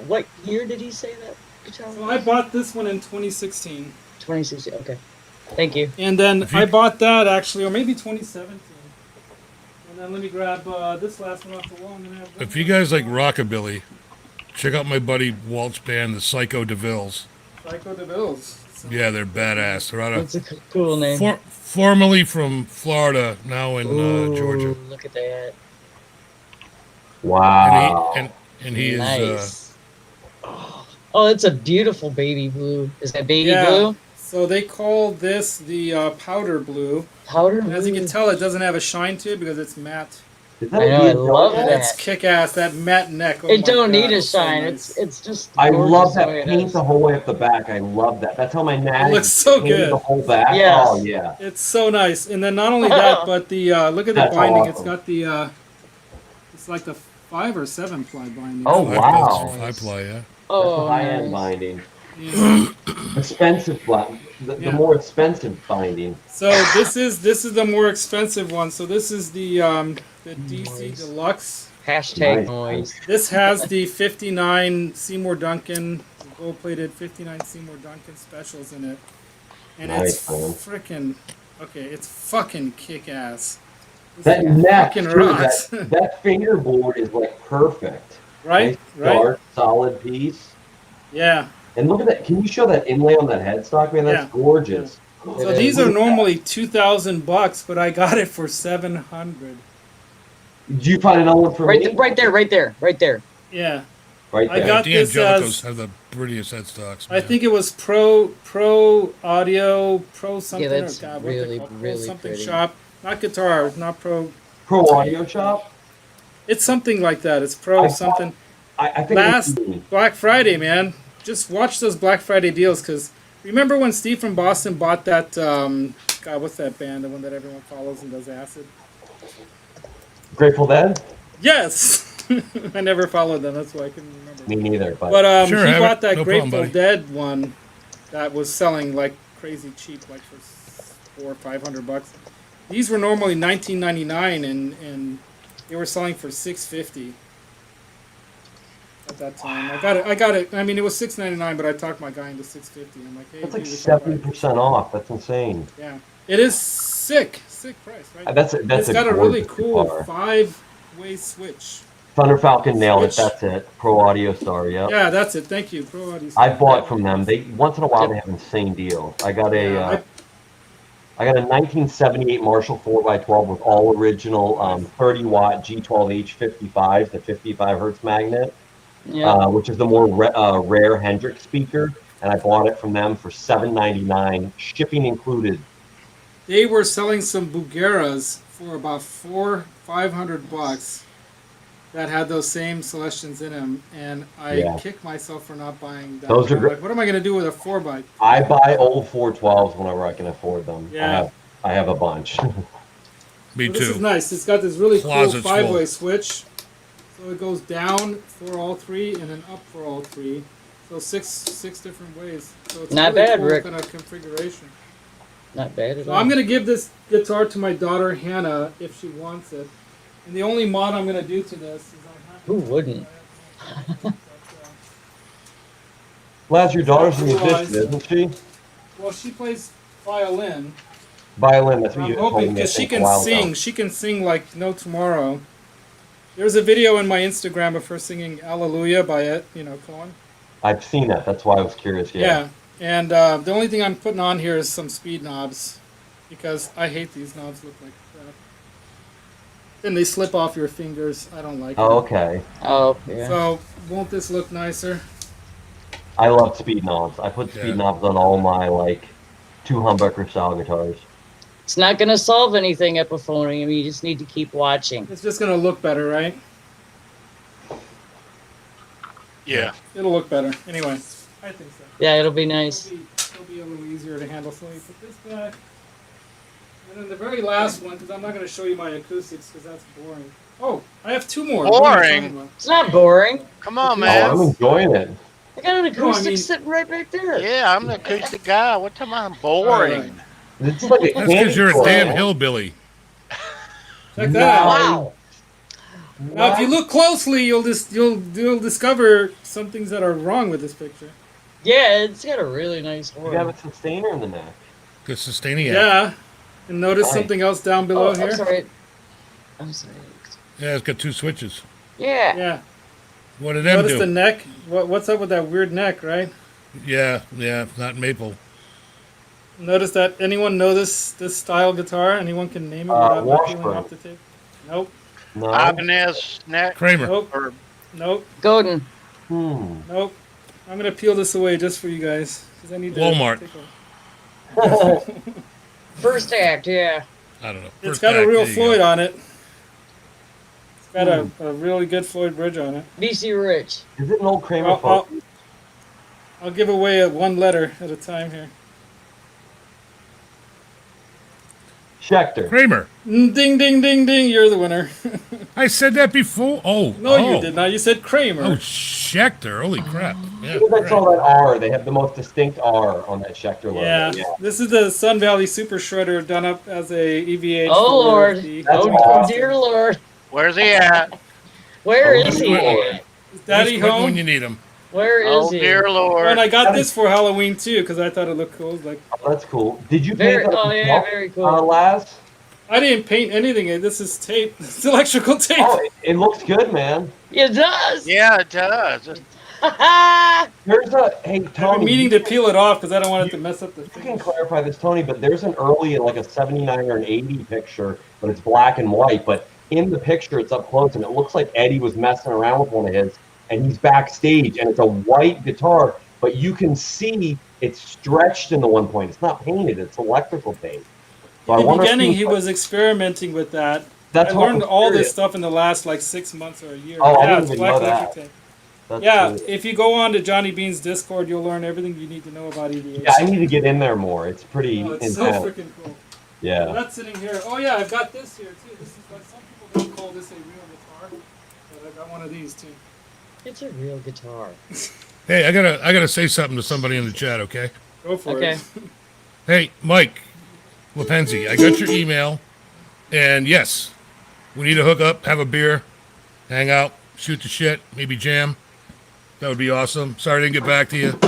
did he say that? guitar So I bought this one in 2016. 2016. Okay. Thank you. And then If you- I bought that actually, or maybe 2017. And then let me grab this last one off the wall. I'm gonna have If you guys like rockabilly, check out my buddy Walt's band, the Psycho DeVilles. Psycho DeVilles. So, Yeah, they're badass. They're out That's of a cool name. formerly from Florida, now in Georgia. Ooh, look at that. Wow. And he is Nice. Oh, it's a beautiful baby blue. Is that baby Yeah. blue? So they call this the powder blue. Powder And as you blue? can tell, it doesn't have a shine to it because it's matte. Is that I a know, I BMW? love that. It's kick ass. That matte neck. Oh It my don't God, need a it's so shine. nice. It's just. I gorgeous love the that way it paint is. the whole way up the back. I love that. That's how my natty looks so painted good. the whole back. Yes. Oh yeah. It's so nice. And then not only that, but the look at the That's binding. awesome. It's got the it's like the 5 or 7 ply binding. Oh, five wow. Five ply, yeah. That's Oh, the high-end nice. binding. Yeah. Expensive the Yeah. more expensive binding. So this is the more expensive one. So this is the DC Nice. Deluxe. Hashtag Nice. noise. This has the 59 Seymour Duncan gold-plated 59 Seymour Duncan specials in it, and Nice, man. it's freaking okay. It's fucking kick-ass. This That thing neck, fucking too, rocks. that fingerboard is like perfect. Right, Nice, right. dark, solid piece. Yeah. And look at that. Can you show that inlay on that headstock, man? That's Yeah. gorgeous. So It these is. are normally $2,000, but I got it for $700. Did you find another one for Right, me? right there. Yeah. Right I there. got The this Angelicos as- have the prettiest headstocks. I man. think it was Pro Audio, Pro something. that's or God, what really, they call it? really Pro something pretty. shop. Not guitar, not Pro. Pro Audio Shop. It's something like that. It's Pro I something. I think Last it's me. Black Friday, man. Just watch those Black Friday deals, because remember when Steve from Boston bought that, God, what's that band? The one that everyone follows and does acid? Grateful Dead. Yes! I never followed them, that's why I couldn't remember. Me neither. But, But Sure, he have bought it. that No problem, Grateful buddy. Dead one that was selling like crazy cheap, like for $400 or $500. These were normally $19.99, and they were selling for $650 at that time. I got it. I mean, it was $6.99, but I talked my guy into $650. I'm like, hey, that's like dude, we can buy it. 70% off. That's insane. Yeah, it is sick price, right? That's It's a got a really gorgeous cool guitar. 5-way switch. Thunder Falcon nailed it. Switch. That's it. Pro Audio Star. Yep. Yeah, that's it. Thank you, Pro Audio. I bought from them. They once in a while they have insane deals. I got a Yeah, I got a 1978 Marshall 4x12 with all original 30-watt G12H55s, the 55 hertz magnet, Yeah. which is the more rare Hendrix speaker, and I bought it from them for $7.99, shipping included. They were selling some Bugeras for about $500 that had those same Celestians in them, and I Yeah. kicked myself for not buying that. Those are I'm great. like, what am I going to do with a 4x? I buy old 412s whenever I can afford them. Yeah. I have a bunch. Me This is too. nice. It's got this really cool Closet's 5-way full. switch. So it goes down for all three and then up for all three. So six different ways. So it's Not really bad, cool Rick. kind of configuration. Not bad at So all. I'm gonna give this guitar to my daughter Hannah if she wants it. And the only mod I'm gonna do to this is I have to Who wouldn't? Laz, your daughter's a Realize- musician, isn't she? Well, she plays violin. Violin, that's what I'm you told hoping me. because I she think, a can while sing. ago. She can sing like no tomorrow. There's a video in my Instagram of her singing "Hallelujah" by Cohen. I've seen that. That's why I was curious. Yeah. And the only thing I'm putting on here is some speed knobs, because I hate these knobs. Look like crap. Then they slip off your fingers. I don't like Oh, it. okay. Oh, yeah. So won't this look nicer? I love speed knobs. I put Yeah. speed knobs on all my two humbucker style guitars. It's not going to solve anything, Epiphonium. You just need to keep watching. It's just gonna look better, right? Yeah. It'll look better. Anyway, I think so. Yeah, it'll be nice. It'll be a little easier to handle. So let me put this back. And then the very last one, because I'm not going to show you my acoustics because that's boring. Oh, I have two more. What am I talking Boring? about? It's not boring. Come on, Oh, I'm man. enjoying it. I got an No, I acoustic mean- sitting right back there. Yeah, I'm the acoustic guy. What time I'm boring? It's like a That's candy because you're a store. damn hillbilly. Check that out. Wow. Now, if you look closely, you'll discover some things that are wrong with this picture. Yeah, it's got a really nice You have horn. a sustainer in the neck. Good sustaining Yeah. And notice Nice. something else down below Oh, here. I'm sorry. I'm sorry. Yeah, it's got two switches. Yeah. Yeah. What did them Notice do? the neck. What's up with that weird neck, right? Yeah, not maple. Notice that. Anyone know this style guitar? Anyone can name it without peeling Washburn. off the tape? Nope. No. Ibanez neck. Kramer. Nope. Or Nope. Golden. Nope. I'm gonna peel this away just for you guys because I need to. Walmart. take a- First act, yeah. I don't know. It's First got a act, real there you go. Floyd on it. It's got a really good Floyd bridge on it. BC Rich. Is it an old Kramer I'll, phone? I'll give away one letter at a time here. Schecter. Kramer. Ding, ding, ding, ding. You're the winner. I said that before. Oh. No, oh. you did not. You said Kramer. Oh, Schecter. Holy crap. Yeah. Look at right. all that R. They have the most distinct R on that Schecter logo. Yeah. This is the Sun Valley Super Shredder done up as a EVH. Oh, for Lord. the- That's Oh, awesome. dear Lord. where's he at? Where Oh, is he? Lord. Is Daddy Just quit home? when you need him. Where is Oh he? dear Lord. And I got this for Halloween too because I thought it looked cool. Like Oh, that's cool. Did you Very, paint that oh, yeah, yourself, very cool. Laz? I didn't paint anything. This is tape. It's electrical tape. Oh, it looks good, man. It does. Yeah, it does. There's a hey I've been Tony. meaning to peel it off because I don't want it to mess up the You can finish. clarify this, Tony, but there's an early, like a 79 or an 80 picture, but it's black and white. But in the picture, it's up close, and it looks like Eddie was messing around with one of his, and he's backstage, and it's a white guitar, but you can see it's stretched in the one point. It's not painted; it's electrical tape. So I In the wonder if beginning, he was experimenting with that. That's I what learned I'm all this curious. stuff in the last like 6 months or a year. Oh, I yeah, didn't it's even black know electric that. tape. That's Yeah, cool. if you go on to Johnny Bean's Discord, you'll learn everything you need to know about EVH. Yeah, I need to get in there more. It's pretty Oh, it's so intense. freaking cool. Yeah. That's sitting here. Oh yeah, I've got this here too. This is like some people don't call this a real guitar, but I got one of these too. It's a real guitar. Hey, I gotta say something to somebody in the chat, okay? Go for Okay. it. Hey, Mike Lepenzi, I got your email, and yes, we need to hook up, have a beer, hang out, shoot the shit, maybe jam. That would be awesome. Sorry I didn't get back to you,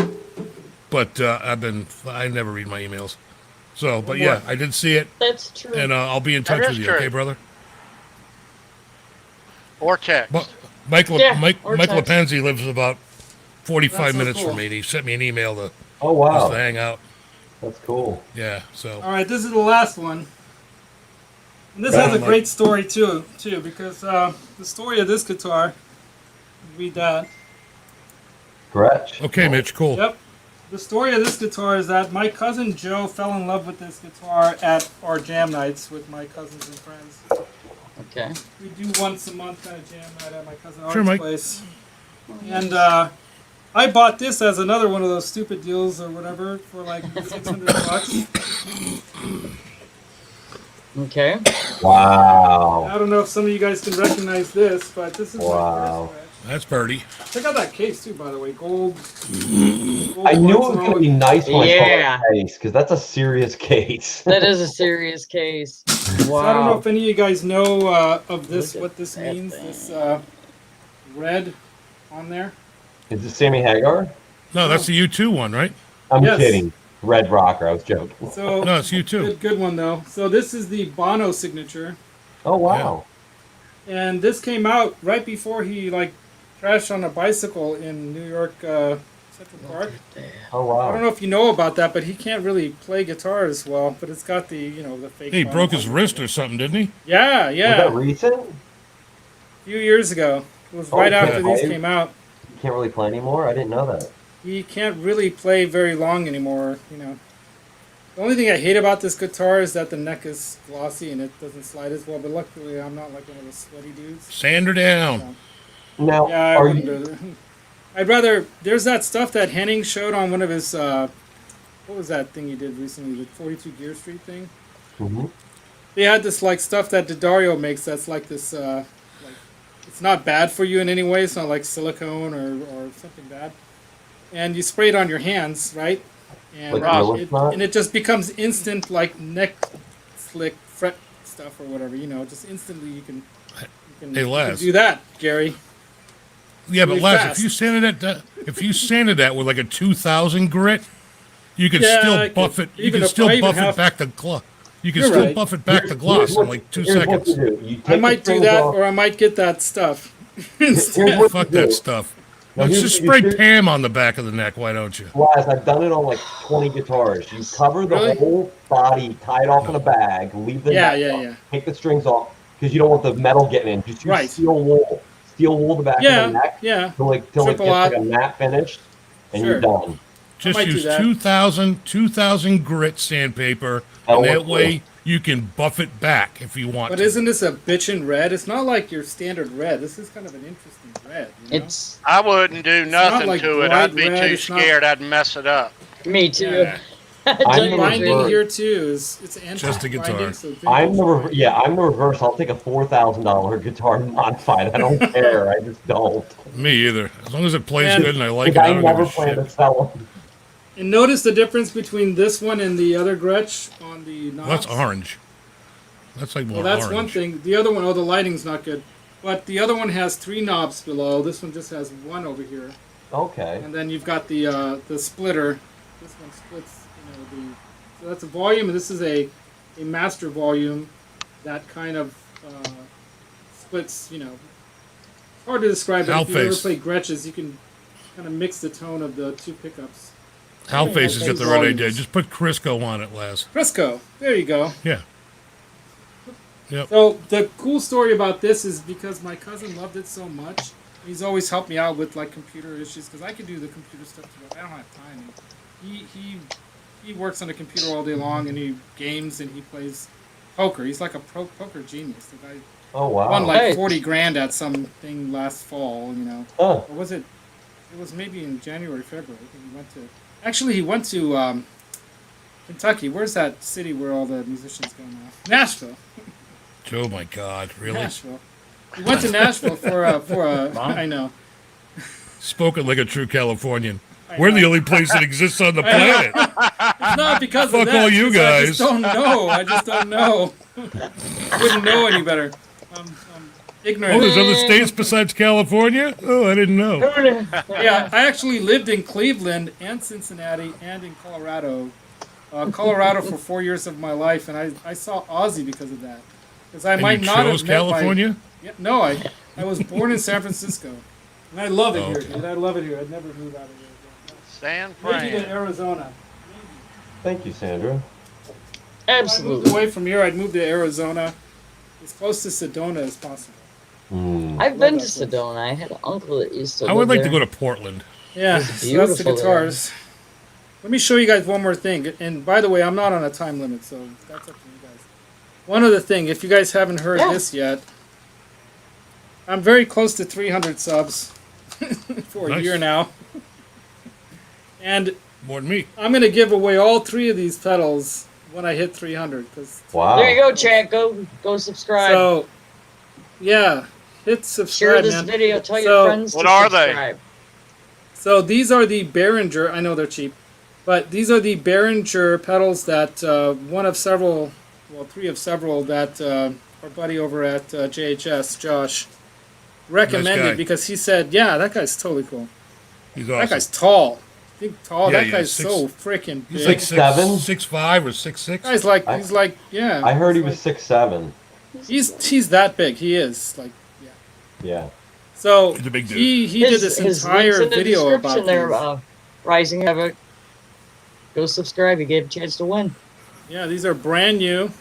but I never read my emails. So, but yeah, I did see it, That's true. and I'll be in touch That with is you, true. okay, brother? Or text. Mike Yeah, or Mike text. Lepenzi lives about 45 That's so minutes cool. from me, and he sent me an email to Oh just to wow, hang out. that's cool. Yeah, so All right, this is the last one. And this Right has a on, great story too, because the story of this guitar. Read that. Gretsch. okay, Mitch, cool. Yep. The story of this guitar is that my cousin Joe fell in love with this guitar at our jam nights with my cousins and friends. Okay. We do once a month kind of jam night at my cousin Art's Sure, Mike. place. And I bought this as another one of those stupid deals or whatever for like $600. Okay. Wow. I don't know if some of you guys can recognize this, but this is Wow. my first That's Birdie. scratch. Check out that case too, by the way. Gold. I knew it was going to be nice when I saw Yeah. that case, because that's a serious case. That is a serious case. So I don't know Wow. if any of you guys know of this, Look at what this that means. thing. This red on there. Is this Sammy Hagar? No, that's the U2 one, right? I'm Yes. kidding. Red Rocker. I was joking. So No, it's U2. good one though. So this is the Bono signature, Oh, wow. and this came out right before he like crashed on a bicycle in New York Central Park. Oh, I don't wow. know if you know about that, but he can't really play guitar as well. But it's got the the fake. He Bono broke his signature. wrist or something, didn't he? Yeah, Was yeah. that recent? A few years ago. It was right Okay. after these came out. You can't really play anymore? I didn't know that. He can't really play very long anymore, The only thing I hate about this guitar is that the neck is glossy and it doesn't slide as well, but luckily I'm not like one of those sweaty dudes. Sand her down. Now, Yeah, I are wouldn't you, do that. I'd rather, there's that stuff that Henning showed on one of his, what was that thing he did recently, the 42 Gear Street thing? Mhm. They had this like stuff that Daddario makes that's like this, like, it's not bad for you in any way, it's not like silicone or something bad. And you spray it on your hands, right? And Like Gorilla Knot? and it just becomes instant like neck slick fret stuff or whatever, just instantly you can Hey, you Les. can do that, Gary. Yeah, but really Les, fast. if you sanded that with like a 2000 grit, you could Yeah, I still could- buff it. You even could if still I even buff have- it back to gloss. You can You're still right. buff it back to Here's gloss in what- like 2 here's what seconds. you do. You take I the might do strings that, off. or I might get that stuff. Here's instead. what Fuck you do. that stuff. Now, Let's here's just what spray you do. Pam on the back of the neck. Why don't you? Laz, I've done it on like 20 guitars. You cover the Really? whole body, tie it off in a bag, leave the Yeah, neck yeah, off, yeah. take the strings off because you don't want the metal getting in. Just use Right. steel wool. Steel wool the back of Yeah, the neck yeah. till it gets Triple like out. a matte finish, and you're Sure. done. Just might do use that. 2000 grit sandpaper, That'll and that work way you can buff it back if you want But to. isn't this a bitchin' red? It's not like your standard red. This is kind of an interesting red. It's I wouldn't do not nothing like to it. bright I'd be red, too it's not- scared. I'd mess it up. me too. Yeah. Tell you the Binding truth. here too is it's anti Just a guitar. binding, so I'm the reverse. I'll take a $4,000 guitar and modify it. I don't care. I just don't. Me either. As long as it plays And- good and I like it, Because I I don't never give a plan shit. to sell them. And notice the difference between this one and the other Gretsch on the knobs. Well, that's orange. That's like more Well, that's orange. one thing. The other one, the lighting's not good. But the other one has 3 knobs below. This one just has 1 over here. Okay. And then you've got the splitter. This one splits, so that's a volume, and this is a master volume that kind of splits, It's hard to describe, but if you ever Alphase. play Gretches, you can kind of mix the tone of the 2 pickups. Halface has got the right volumes. idea. Just put Crisco on it, Les. Crisco, there you go. Yeah. Yep. So the cool story about this is because my cousin loved it so much, he's always helped me out with like computer issues because I could do the computer stuff too. I don't have time. He works on the computer all day long and he games and he plays poker. He's like a pro poker genius. The guy Oh, wow. won like Hey. 40 grand at something last fall. Huh. Or was it? It was maybe in January, February. I think he went to. Actually, he went to Kentucky. Where's that city where all the musicians go now? Nashville. Oh my God, really? Nashville. He went to Nashville for a. I know. Spoken like a true Californian. I We're the know. only place that exists on the planet. It's not because Fuck of that. all you it's just I guys. just don't know. I just don't know. I wouldn't know any better. I'm ignorant. Oh, there's other states besides California? Oh, I didn't know. Yeah, I actually lived in Cleveland and Cincinnati and in Colorado. Colorado for 4 years of my life, and I saw Ozzy because of that. Because I And might you not chose have met California? Yeah, no, I was born in San Francisco, and I love it Oh, here, okay. dude. I love it here. I'd never move out of here. San Maybe to Fran. Arizona. Thank you, Sandra. If I moved Absolutely. away from here, I'd move to Arizona, as close to Sedona as possible. Mm. I've been Love to that place. Sedona. I had an uncle that used to I would live like to there. go to Portland. Yeah, It's so that's the beautiful there. guitars. Let me show you guys one more thing. And by the way, I'm not on a time limit, so that's up to you guys. One other thing, if you guys haven't heard Yeah. this yet, I'm very close to 300 subs for a Nice. year now. And More than me. I'm going to give away all 3 of these pedals when I hit 300. Wow. There you go, chat. Go subscribe. So, yeah, hit subscribe, Share this man. video. Tell So- your friends What to are they? subscribe. So these are the Behringer. I know they're cheap, but these are the Behringer pedals that three of several that our buddy over at JHS, Josh, recommended guy. because he said, "Yeah, that guy's totally cool. He's That awesome. guy's tall. Think tall. Yeah, that yeah, guy's six- so freaking He's big. like 6'7"? 6'5" or 6'6". Guy's like he's like yeah. I heard he he's was 6'7". like- He's that big. He is like yeah. Yeah. So He's a big dude. he did this His entire link's in the video description about there. these. Rising Havoc. Go subscribe. You get a chance to win. Yeah, these are brand new.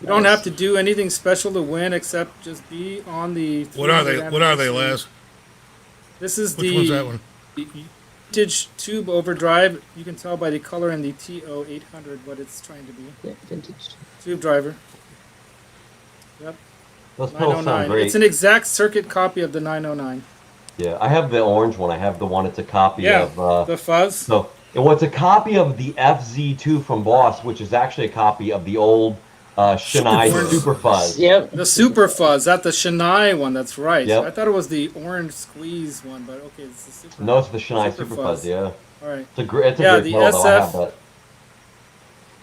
You don't have to do anything special to win except just be on the. What are they? 300 What are they, anniversary. Laz? This is Which one's that the one? vintage tube overdrive. You can tell by the color in the TO800 what it's trying to be. Yeah, vintage. Tube driver. Yep, Those pedals sound 909. great. It's an exact circuit copy of the 909. Yeah, I have the orange one. I have the one. It's a copy Yeah, of. the fuzz. So it's a copy of the FZ2 from Boss, which is actually a copy of the old Shanai Super Super Fuzz. Yep. The super fuzz. That's the Shanai one. That's right. Yep. I thought it was the orange squeeze one, but okay, it's the super. No, it's the Shanai Super Super Fuzz. Fuzz. Yeah, All right. it's a great Yeah, great the pedal. Though. I have SF.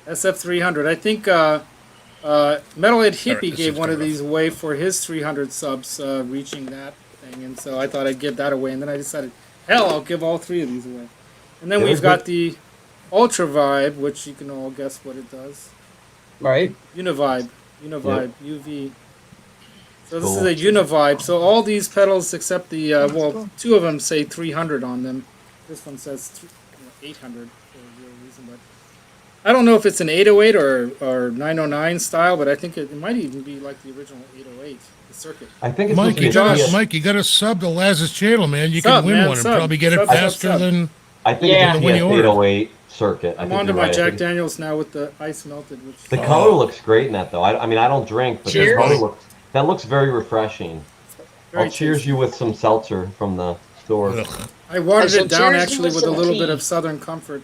that. SF300. I think Metalhead Hippie this gave is one of coming up. these away for his 300 subs, reaching that thing, and so I thought I'd give that away, and then I decided, hell, I'll give all three of these away. And then Yeah, we've they're got the Ultravibe, which you can all guess what it does. Right. Univibe, UV. So this Cool. is a Univibe. So all these pedals except the two of them say 300 on them. This one says 800 for no reason, but I don't know if it's an 808 or 909 style, but I think it might even be like the original 808, the circuit. I think it's Mike, supposed to be a- Mike, you got to sub to Laz's channel, man. You Sub, can win man, one and sub. probably get it Sub, sub, faster sub. than. I think Yeah. it's When a you order. 808 circuit. I I'm think onto you're my right. I Jack think- Daniels now with the ice melted, which The color looks great in that, though. I mean, I don't drink, but Cheers. that looks very refreshing. very I'll cheers tasty. you with some seltzer from the store. Ugh. I watered I shall it down cheers you actually with with a some little tea. bit of Southern Comfort.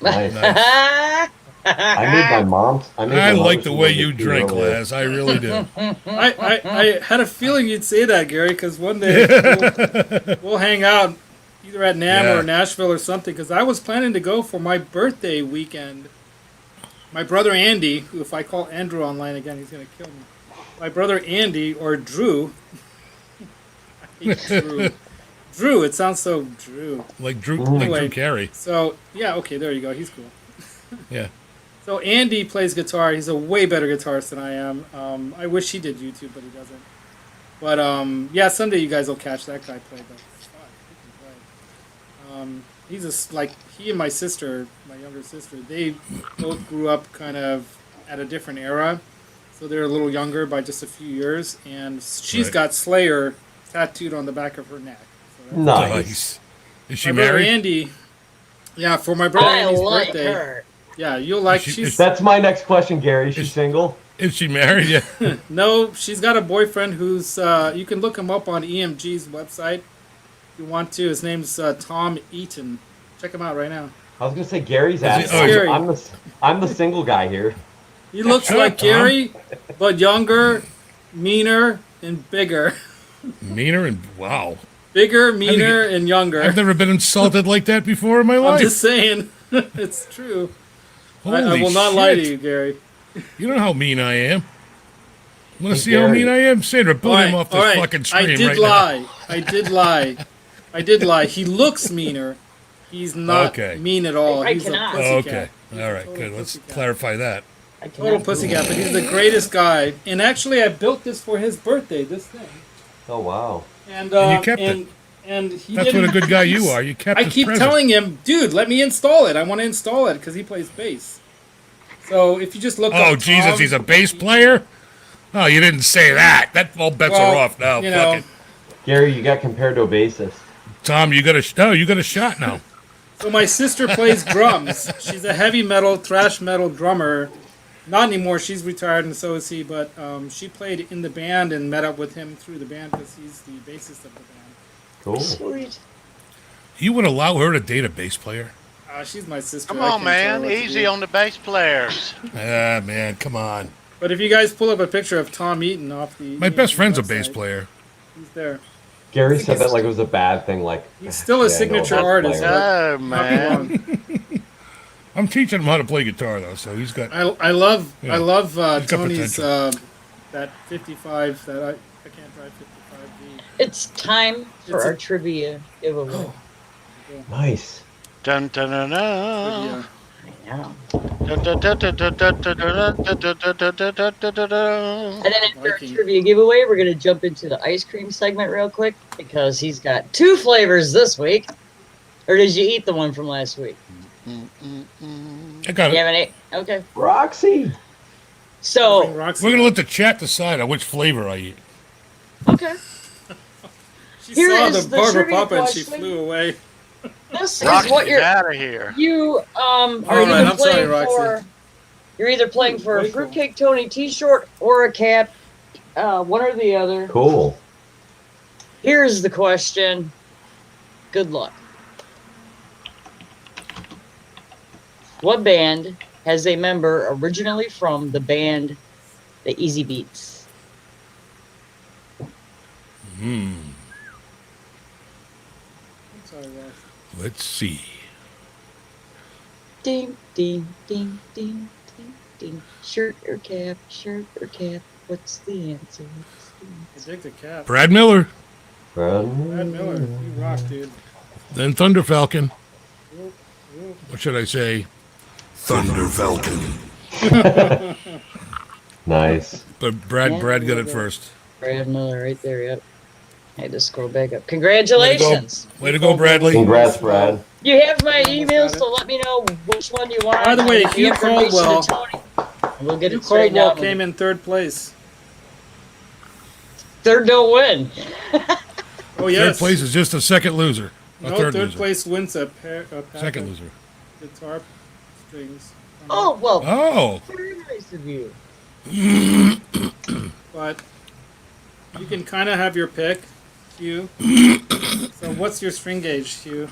Nice. Nice. I made my mom's. I my like mother's the way one you with tea drink, earlier. Laz. I really do. I had a feeling you'd say that, Gary, because one day we'll hang out either at NAMM Yeah. or Nashville or something, because I was planning to go for my birthday weekend. My brother Andy, who if I call Andrew online again, he's going to kill me. My brother Andy, or Drew. I hate Drew. Drew, it sounds so Drew. Like Drew, Ooh. like Drew Anyway. Carey. So, yeah, okay, there you go. He's cool. Yeah. So Andy plays guitar. He's a way better guitarist than I am. I wish he did YouTube, but he doesn't. But yeah, someday you guys will catch that guy play. But fuck, he can play. He's like he and my sister, my younger sister. They both grew up kind of at a different era, so they're a little younger by just a few years. And she's Right. got Slayer tattooed on the back of her neck. So that's Nice. Is she my brother married? Andy. Yeah, for my brother I Andy's like birthday. her. Yeah, you'll like. Is she- She's That's my next question, Gary. Is she single? Is she married? Yeah. No, she's got a boyfriend who's, you can look him up on EMG's website if you want to. His name's Tom Eaton. Check him out right now. I was gonna say Gary's he- asking. oh, Gary. I'm the single guy here. He looks Shut like up, Tom. Gary, but younger, meaner, and bigger. Meaner and wow. Bigger, meaner, and younger. I've never been insulted like that before in my I'm life. just saying. It's true. I Holy will not lie to shit. you, Gary. You know how mean I am. Want Hey, to see how Gary. mean I am? Sandra, boot him off this all right. fucking stream I did right lie. I did lie. I did lie. He looks meaner. He's not Okay. mean at all. I He's a cannot. now. pussycat. Okay. He's All a right. total Good. Let's pussycat. clarify that. I cannot Total pussycat, but he's the greatest guy. And actually, I built this for his birthday. This thing, Oh wow. and And you kept and, and he That's what didn't. a good guy you are. You kept I his keep present. telling him, dude, let me install it. I want to install it because he plays bass. So if you just look Oh up Jesus, Tom, he's a bass player. Oh, you didn't say that. That all bets well, are off now. you Fuck know, it. Gary, you got compared to a bassist. Tom, you got a you got a shot now. So my sister plays drums. She's a heavy metal, thrash metal drummer. Not anymore. She's retired, and so is he. But she played in the band and met up with him through the band because he's the bassist of the band. Cool. Sweet. You would allow her to date a bass player? She's my sister. Come I on, can't tell her man. what to Easy do. on the bass players. Ah, man, come on. But if you guys pull up a picture of Tom Eaton off the My best friend's a website, bass player. He's there. Gary think said that he's- like it was a bad thing. Like He's still a yeah, I know signature bass artist. player. No, Not be man. wrong. I'm teaching him how to play guitar, though, so he's got... I love Yeah. Tony's potential. that 55 that I can't drive 55D. It's time for It's a- our trivia giveaway. Oh, Nice. Dun, dun, dun, yeah. dun. Yeah. Dun, dun, dun, dun, dun, dun, dun, dun, dun, dun, dun, dun, dun, dun, dun, dun. And then after our Viking. trivia giveaway, we're going to jump into the ice cream segment real quick because he's got 2 flavors this week. Or did you eat the one from last week? I got You it. haven't ate? Okay. Roxy. Bring So, Roxy We're going to out. let the chat decide on which flavor I eat. okay. She Here saw is the the Barbara trivia Papa and she question. flew away. This is Roxy's what you're... out of here. You are All right, either I'm sorry, playing Roxy. for... You're either playing for a Very cool. Fruitcake Tony t-shirt or a cap. One or the other. Cool. Here's the question. Good luck. What band has a member originally from the band The Easy Beats? I'm sorry, Roxy. Let's see. Ding, ding, ding, ding, ding, ding. Shirt or cap, what's the answer? What's the answer? Addicted cat. Brad Miller, Brad Miller. You rock, dude. then Thunder Falcon. Whoop, whoop. What should I say? Thunder Falcon. Nice. But Brad Yeah, got it yeah. first. Brad Miller right there, yep. I had to scroll back up. Congratulations. Way to go, Bradley. Congrats, Brad. You have my Almost email, got it. so let me know which one you want. By the way, I'll get Hugh information to Caldwell- Tony, and we'll get Hugh it straightened Caldwell out. came in third place. Third don't win. Oh, yes. Third place is just a second loser. A No, third third loser. place wins a pair of Second loser. guitar strings. Oh, well, Oh, very nice of you. But you can kind of have your pick, Hugh. So what's your string gauge, Hugh?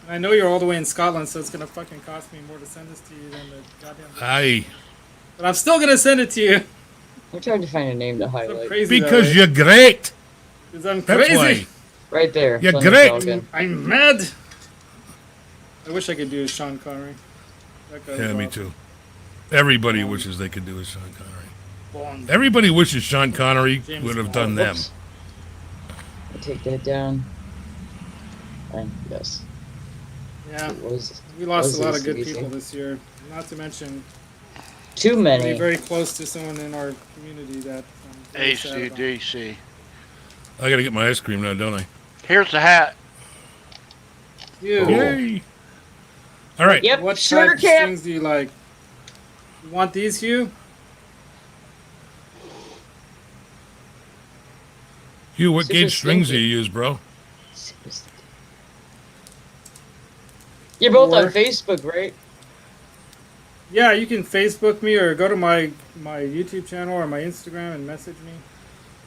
And I know you're all the way in Scotland, so it's going to fucking cost me more to send this to you than the goddamn... aye. But I'm still going to send it to you. I'm trying to find a name to So highlight. crazy Because you're great. Because I'm That's crazy. why. Right there. You're Thunder great. Falcon. I'm mad. I wish I could do a Sean Connery. That guy Yeah, was me awesome. too. Everybody wishes they could do a Sean Connery. Bond. Everybody wishes Sean Connery James would have Bond. done them. Whoops. I'll take that down. Yes. Yeah, It was we lost a lot of was good easy. people this year. Not to mention, too be many. very close to someone in our community that I'm very sad about. ACDC. I gotta get my ice cream now, don't I? Here's the hat. You. Yay! All right. Yep, What shirt type or of cap. strings do you like? You want these, Hugh? Hugh, what Super gauge strings do stinky. you use, bro? You're both on Or- Facebook, right? Yeah, you can Facebook me or go to my YouTube channel or my Instagram and message me.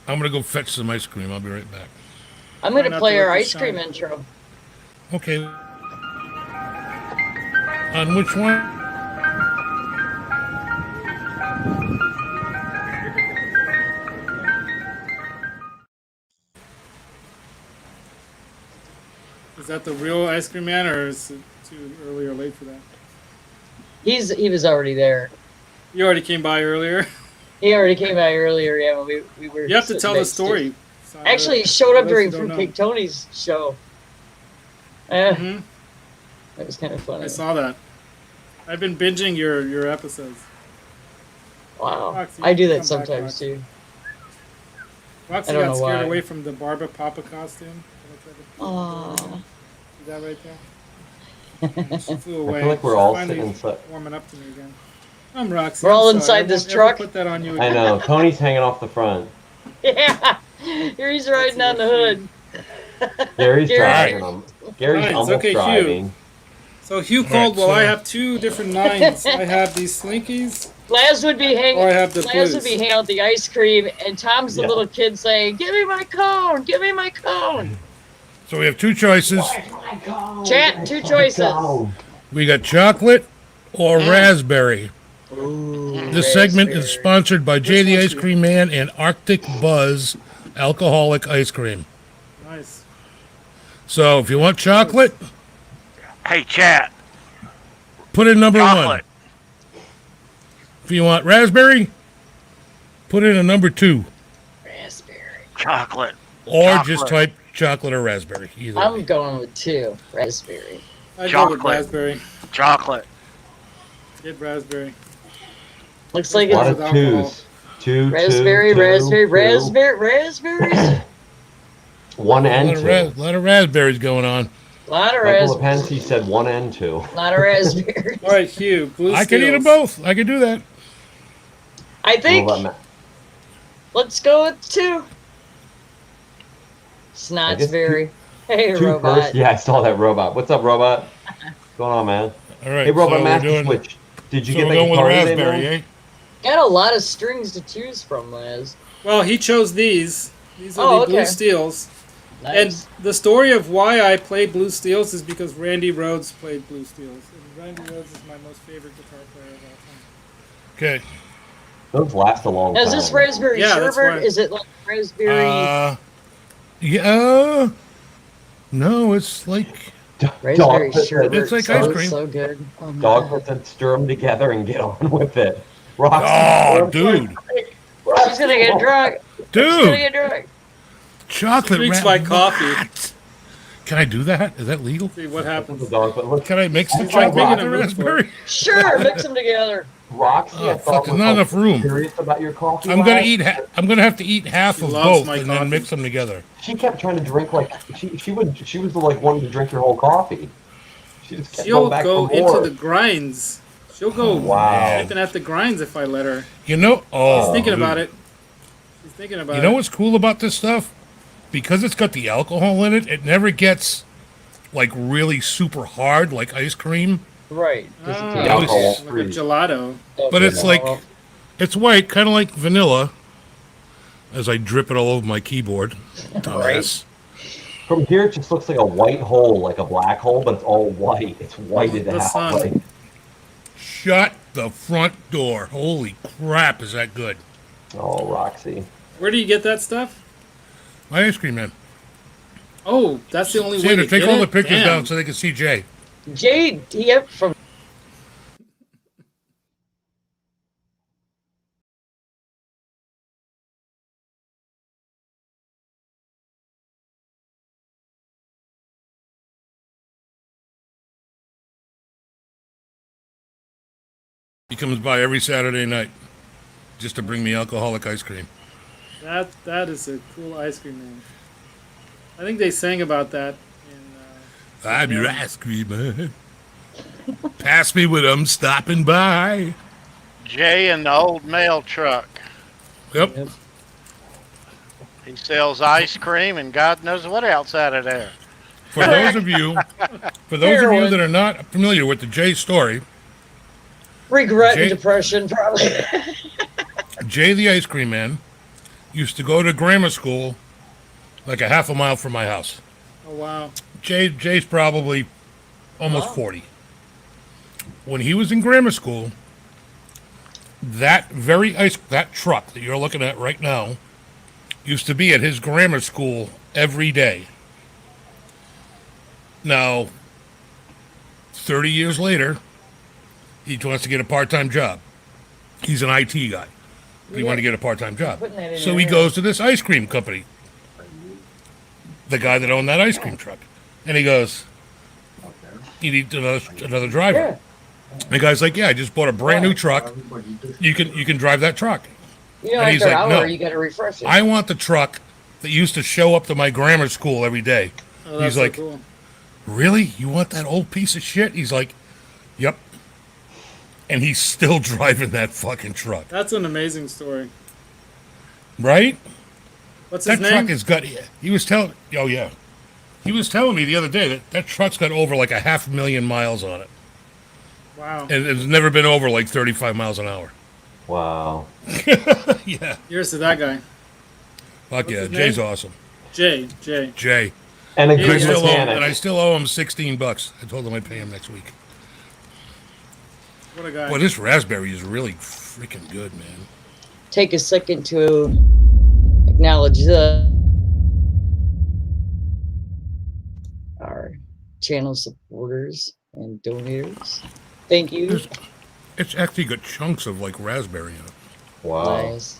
I'm gonna go fetch some ice cream. I'll be right back. I'm Try going to not play to our let the ice cream shine. intro. Okay. On which one? Is that the real ice cream man, or is it too early or late for that? He was already there. You already came by earlier. He already came by earlier. Yeah, when we were. You have to sitting tell the backstage. story. Actually, he showed up For those during who don't know. Fruitcake Tony's show. Mhm. That was kind of funny. I saw that. I've been binging your episodes. Wow, Roxy, I do that come back, sometimes Roxy. too. Roxy I don't got know scared why. away from the Barbara Papa costume. Aww. See that right there? And she flew away. feel like we're She's all finally sitting inside- warming up to me again. I'm Roxy. We're all I'm sorry. inside this I won't ever truck. Put that on you I again. know. Tony's hanging off the front. Yeah, here he's riding on the hood. Gary's Gary. driving him. Gary's Nice. almost Okay, Hugh. driving. So Hugh right, Caldwell, so- I have two different lines. I have these Slinkies, Laz would be hanging. or I have the Laz would blues. be handing out the ice cream, and Tom's the Yeah. little kid saying, "Give me my cone! Give me my cone!" So we have two choices. Chat, two choices. We got chocolate or raspberry. Ooh, This segment is raspberry. sponsored by Jay the one's Ice you? Cream Man and Arctic Buzz alcoholic ice cream. Nice. So if you want chocolate, Hey, chat. put in number one. Chocolate. If you want raspberry, put in a number 2. Raspberry. Chocolate. Or just Chocolate. type chocolate or raspberry. Either way. I'm going with 2. Raspberry. I go with Chocolate. raspberry. Chocolate. Get raspberry. Looks like A lot it's of twos. Two, raspberry, two, raspberry, two. raspberry, raspberries. One a and lot, two. of lot of raspberries going on. A lot of Michael raspberries. LePensi said 1 and 2. A lot of raspberries. All right, Hugh. Blue I can eat them Steels. both. I can do that. I think What about let's go with 2. I guess Snotsberry. Hey, two robot. first? Yeah, I saw that robot. What's up, robot? What's going on, man? All right. Hey, robot so Master we're doing, Switch. Did you so get we're that going with guitar today, raspberry, man? eh? Got a lot of strings to choose from, Liz. Well, he chose these. These are Oh, the Blue okay. Steels. Nice. And the story of why I play Blue Steels is because Randy Rhoads played Blue Steels. And Randy Rhoads is my most favorite guitar player of all time. Okay. Those last a long Now, time. is this raspberry Yeah, that's sherbet? right. Is it like raspberry? Yeah. No, it's like Raspberry Dog, sherbet. It's like sounds ice cream. So good. Oh my dog God. puts it, stir them together and get on with it. Roxy, Oh, dude. She's gonna get drunk. She's gonna dude, get drunk. chocolate. Drinks ra- my coffee. What? Can I do that? Is that legal? See what happens. The dog, but look, Can I mix the It's like chocolate with making the a move for it. raspberry? Sure, mix them together. Roxy, I Oh, thought fuck, there's was not like enough room. Curious about your coffee. I'm gonna last- eat. I'm gonna have to eat half She of loves both my and coffee. then mix them together. She kept trying to drink like she was the like wanting to drink your whole coffee. She just kept She'll going back go for more. into the grinds. She'll go Wow. nipping at the grinds if I let her. You know. Oh, She's thinking dude. about it. She's thinking about You it. know what's cool about this stuff? Because it's got the alcohol in it, it never gets like really super hard like ice cream. Right. 'cause you Ah, can't- Alcohol like a free. gelato. But it's like it's white, kind of like vanilla. As I drip it all over my keyboard. Dumbass. From here, it just looks like a white hole, like a black hole, but it's all white. It's whited The out. sun. Like, Shut the front door. Holy crap, is that good? oh, Roxy. Where do you get that stuff? My ice cream man. Oh, that's the only way Sandra, to take get all it? the pictures Damn. down so they can see Jay. Jade, yep, from He comes by every Saturday night just to bring me alcoholic ice cream. That is a cool ice cream man. I think they sang about that in I'm your ice cream man. Pass me when I'm stopping by. Jay in the old mail truck. Yep. He sells ice cream and God knows what else out of there. For those of you that are not familiar with the Jay story, regret Jay- and depression, probably. Jay the ice cream man used to go to grammar school like a half a mile from my house. oh wow. Jay's probably almost 40. When he was in grammar school, that truck that you're looking at right now used to be at his grammar school every day. Now, 30 years later, he wants to get a part-time job. He's an IT guy. But he wanted to get a part-time job. Putting that in So your he hair. goes to this ice cream company, the guy that owned that ice cream truck. And he goes, you need another driver. Yeah. And the guy's like, yeah, I just bought a brand new truck. You can drive that truck. You know, And he's after an like, hour, no. you got to refresh it. I want the truck that used to show up to my grammar school every day. Oh, that's He's like, so cool. really? You want that old piece of shit? He's like, yep. And he's still driving that fucking truck. That's an amazing story. Right? What's That his truck name? has got, he was telling me the other day that truck's got over like 500,000 miles on it. Wow. And it's never been over like 35 miles an hour. Wow. Yeah. Here's to that guy. Fuck yeah. his Jay's name? awesome. Jay. Jay. And a Yeah, good yeah. And I mechanic. still owe him $16. I told him I'd pay him next week. What a guy. Well, this raspberry is really freaking good, man. Take a second to acknowledge our channel supporters and donors. Thank you. It's actually got chunks of like raspberry in it. Wow. Liz.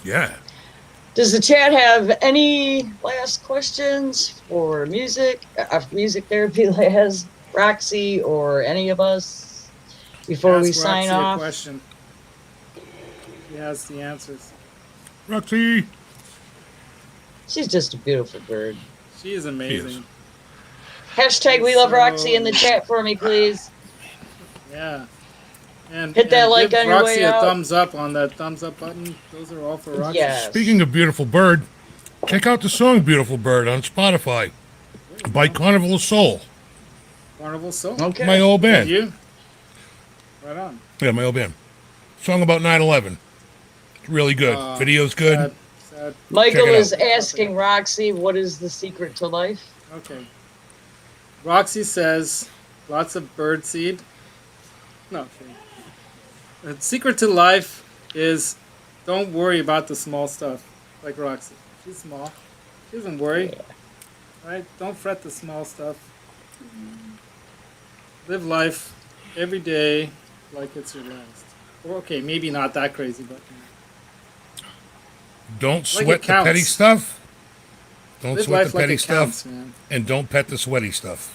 Yeah. Does the chat have any last questions for music therapy, Laz, Roxy, or any of us before we Ask sign Roxy a off? question. She has the answers. Roxy. She's just a beautiful bird. She is amazing. Hashtag we love Roxy in the chat for me, please. Yeah. And Hit that like give on your Roxy way a out. thumbs up on that thumbs up button. Those are all for Roxy. Yes. Speaking of Beautiful Bird, check out the song Beautiful Bird on Spotify by Carnival of Soul. Carnival Soul. Okay. My old band. You? Right on. Yeah, my old band. Song about 9/11. It's really good. Video's good. Sad. Michael Check it is out. asking Roxy, what is the secret to life? Okay. Roxy says lots of bird seed. No, okay. The secret to life is don't worry about the small stuff. Like Roxy. She's small. She doesn't worry. Right? Don't fret the small stuff. Live life every day like it's your last. Or, okay, maybe not that crazy, but Don't Like sweat it the counts. petty stuff. Don't live sweat life the like petty it stuff. counts, man. And don't pet the sweaty stuff.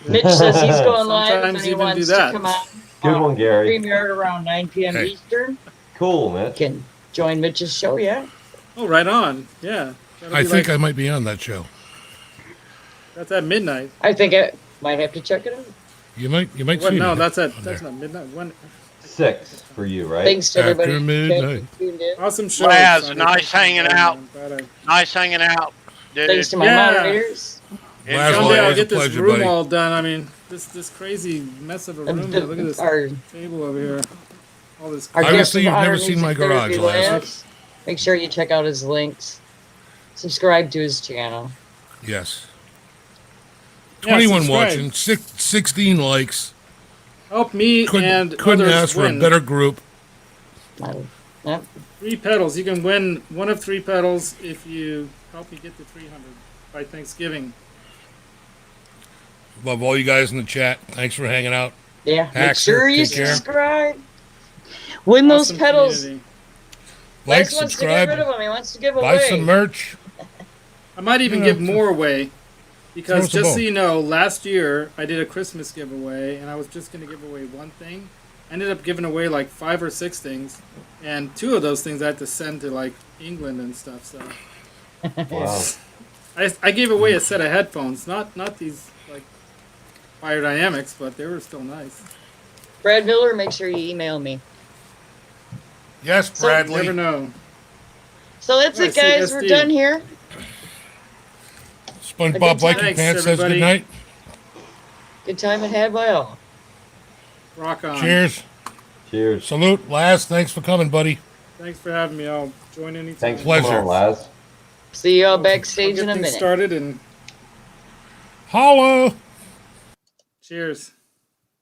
Mitch says he's going live and Sometimes he even wants do to that. come on. Good one, Gary. StreamYard around 9 p.m. Hey. Eastern. Cool, Mitch. Can join Mitch's show, yeah? Oh, right on. Yeah. That'll I be think like, I might be on that show. that's at midnight. I think I might have to check it out. You might What? see No, me that's on that's there. not midnight. When? 6 for you, right? Thanks to everybody After who midnight. tuned in. Awesome show. Laz, Sonny. nice hanging out. I'm glad Nice hanging out, dude. Thanks to my Yeah. moderators. Laz, Someday I'll always a get this pleasure, room buddy. all done. I mean, this crazy mess of a room. Here. Look at this Our table over here. All this. Our Obviously, guest of you've honor, never seen my Music garage, Therapy Laz. Laz. Make sure you check out his links. Subscribe to his channel. Yes. Yeah, 21 subscribe. watching, 16 likes. Help me and Couldn't others ask for win. a better group. Yep. 3 pedals. You can win one of 3 pedals if you help me get to 300 by Thanksgiving. Love all you guys in the chat. Thanks for hanging out. Yeah. Make Hacker, sure you take care. subscribe. Win those Awesome pedals. community. Like, Laz wants to get rid subscribe, of them. He wants to give buy away. some merch. I might even Yeah. give more away. Because Throw us a just so bone. you know, last year I did a Christmas giveaway and I was just going to give away one thing. I ended up giving away like 5 or 6 things. And 2 of those things I had to send to like England and stuff. So Wow. I gave away a set of headphones. Not these like Biodynamics, but they were still nice. Brad Miller, make sure you email me. Yes, So- You Bradley. never know. So that's Oh, I it, see guys. We're SD. done here. SpongeBob Viking Thanks, Pants says everybody. good night. Good time and had by all. Rock on. Cheers. Cheers. Salute. Laz, thanks for coming, buddy. Thanks for having me. I'll join anytime. Thanks for Pleasure. coming on, Laz. See you all I'll backstage get in a things minute. started and Holla. cheers.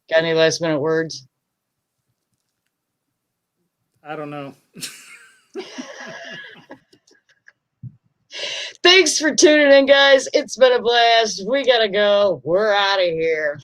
Got any last minute words? I don't know. Thanks for tuning in, guys. It's been a blast. We gotta go. We're out of here.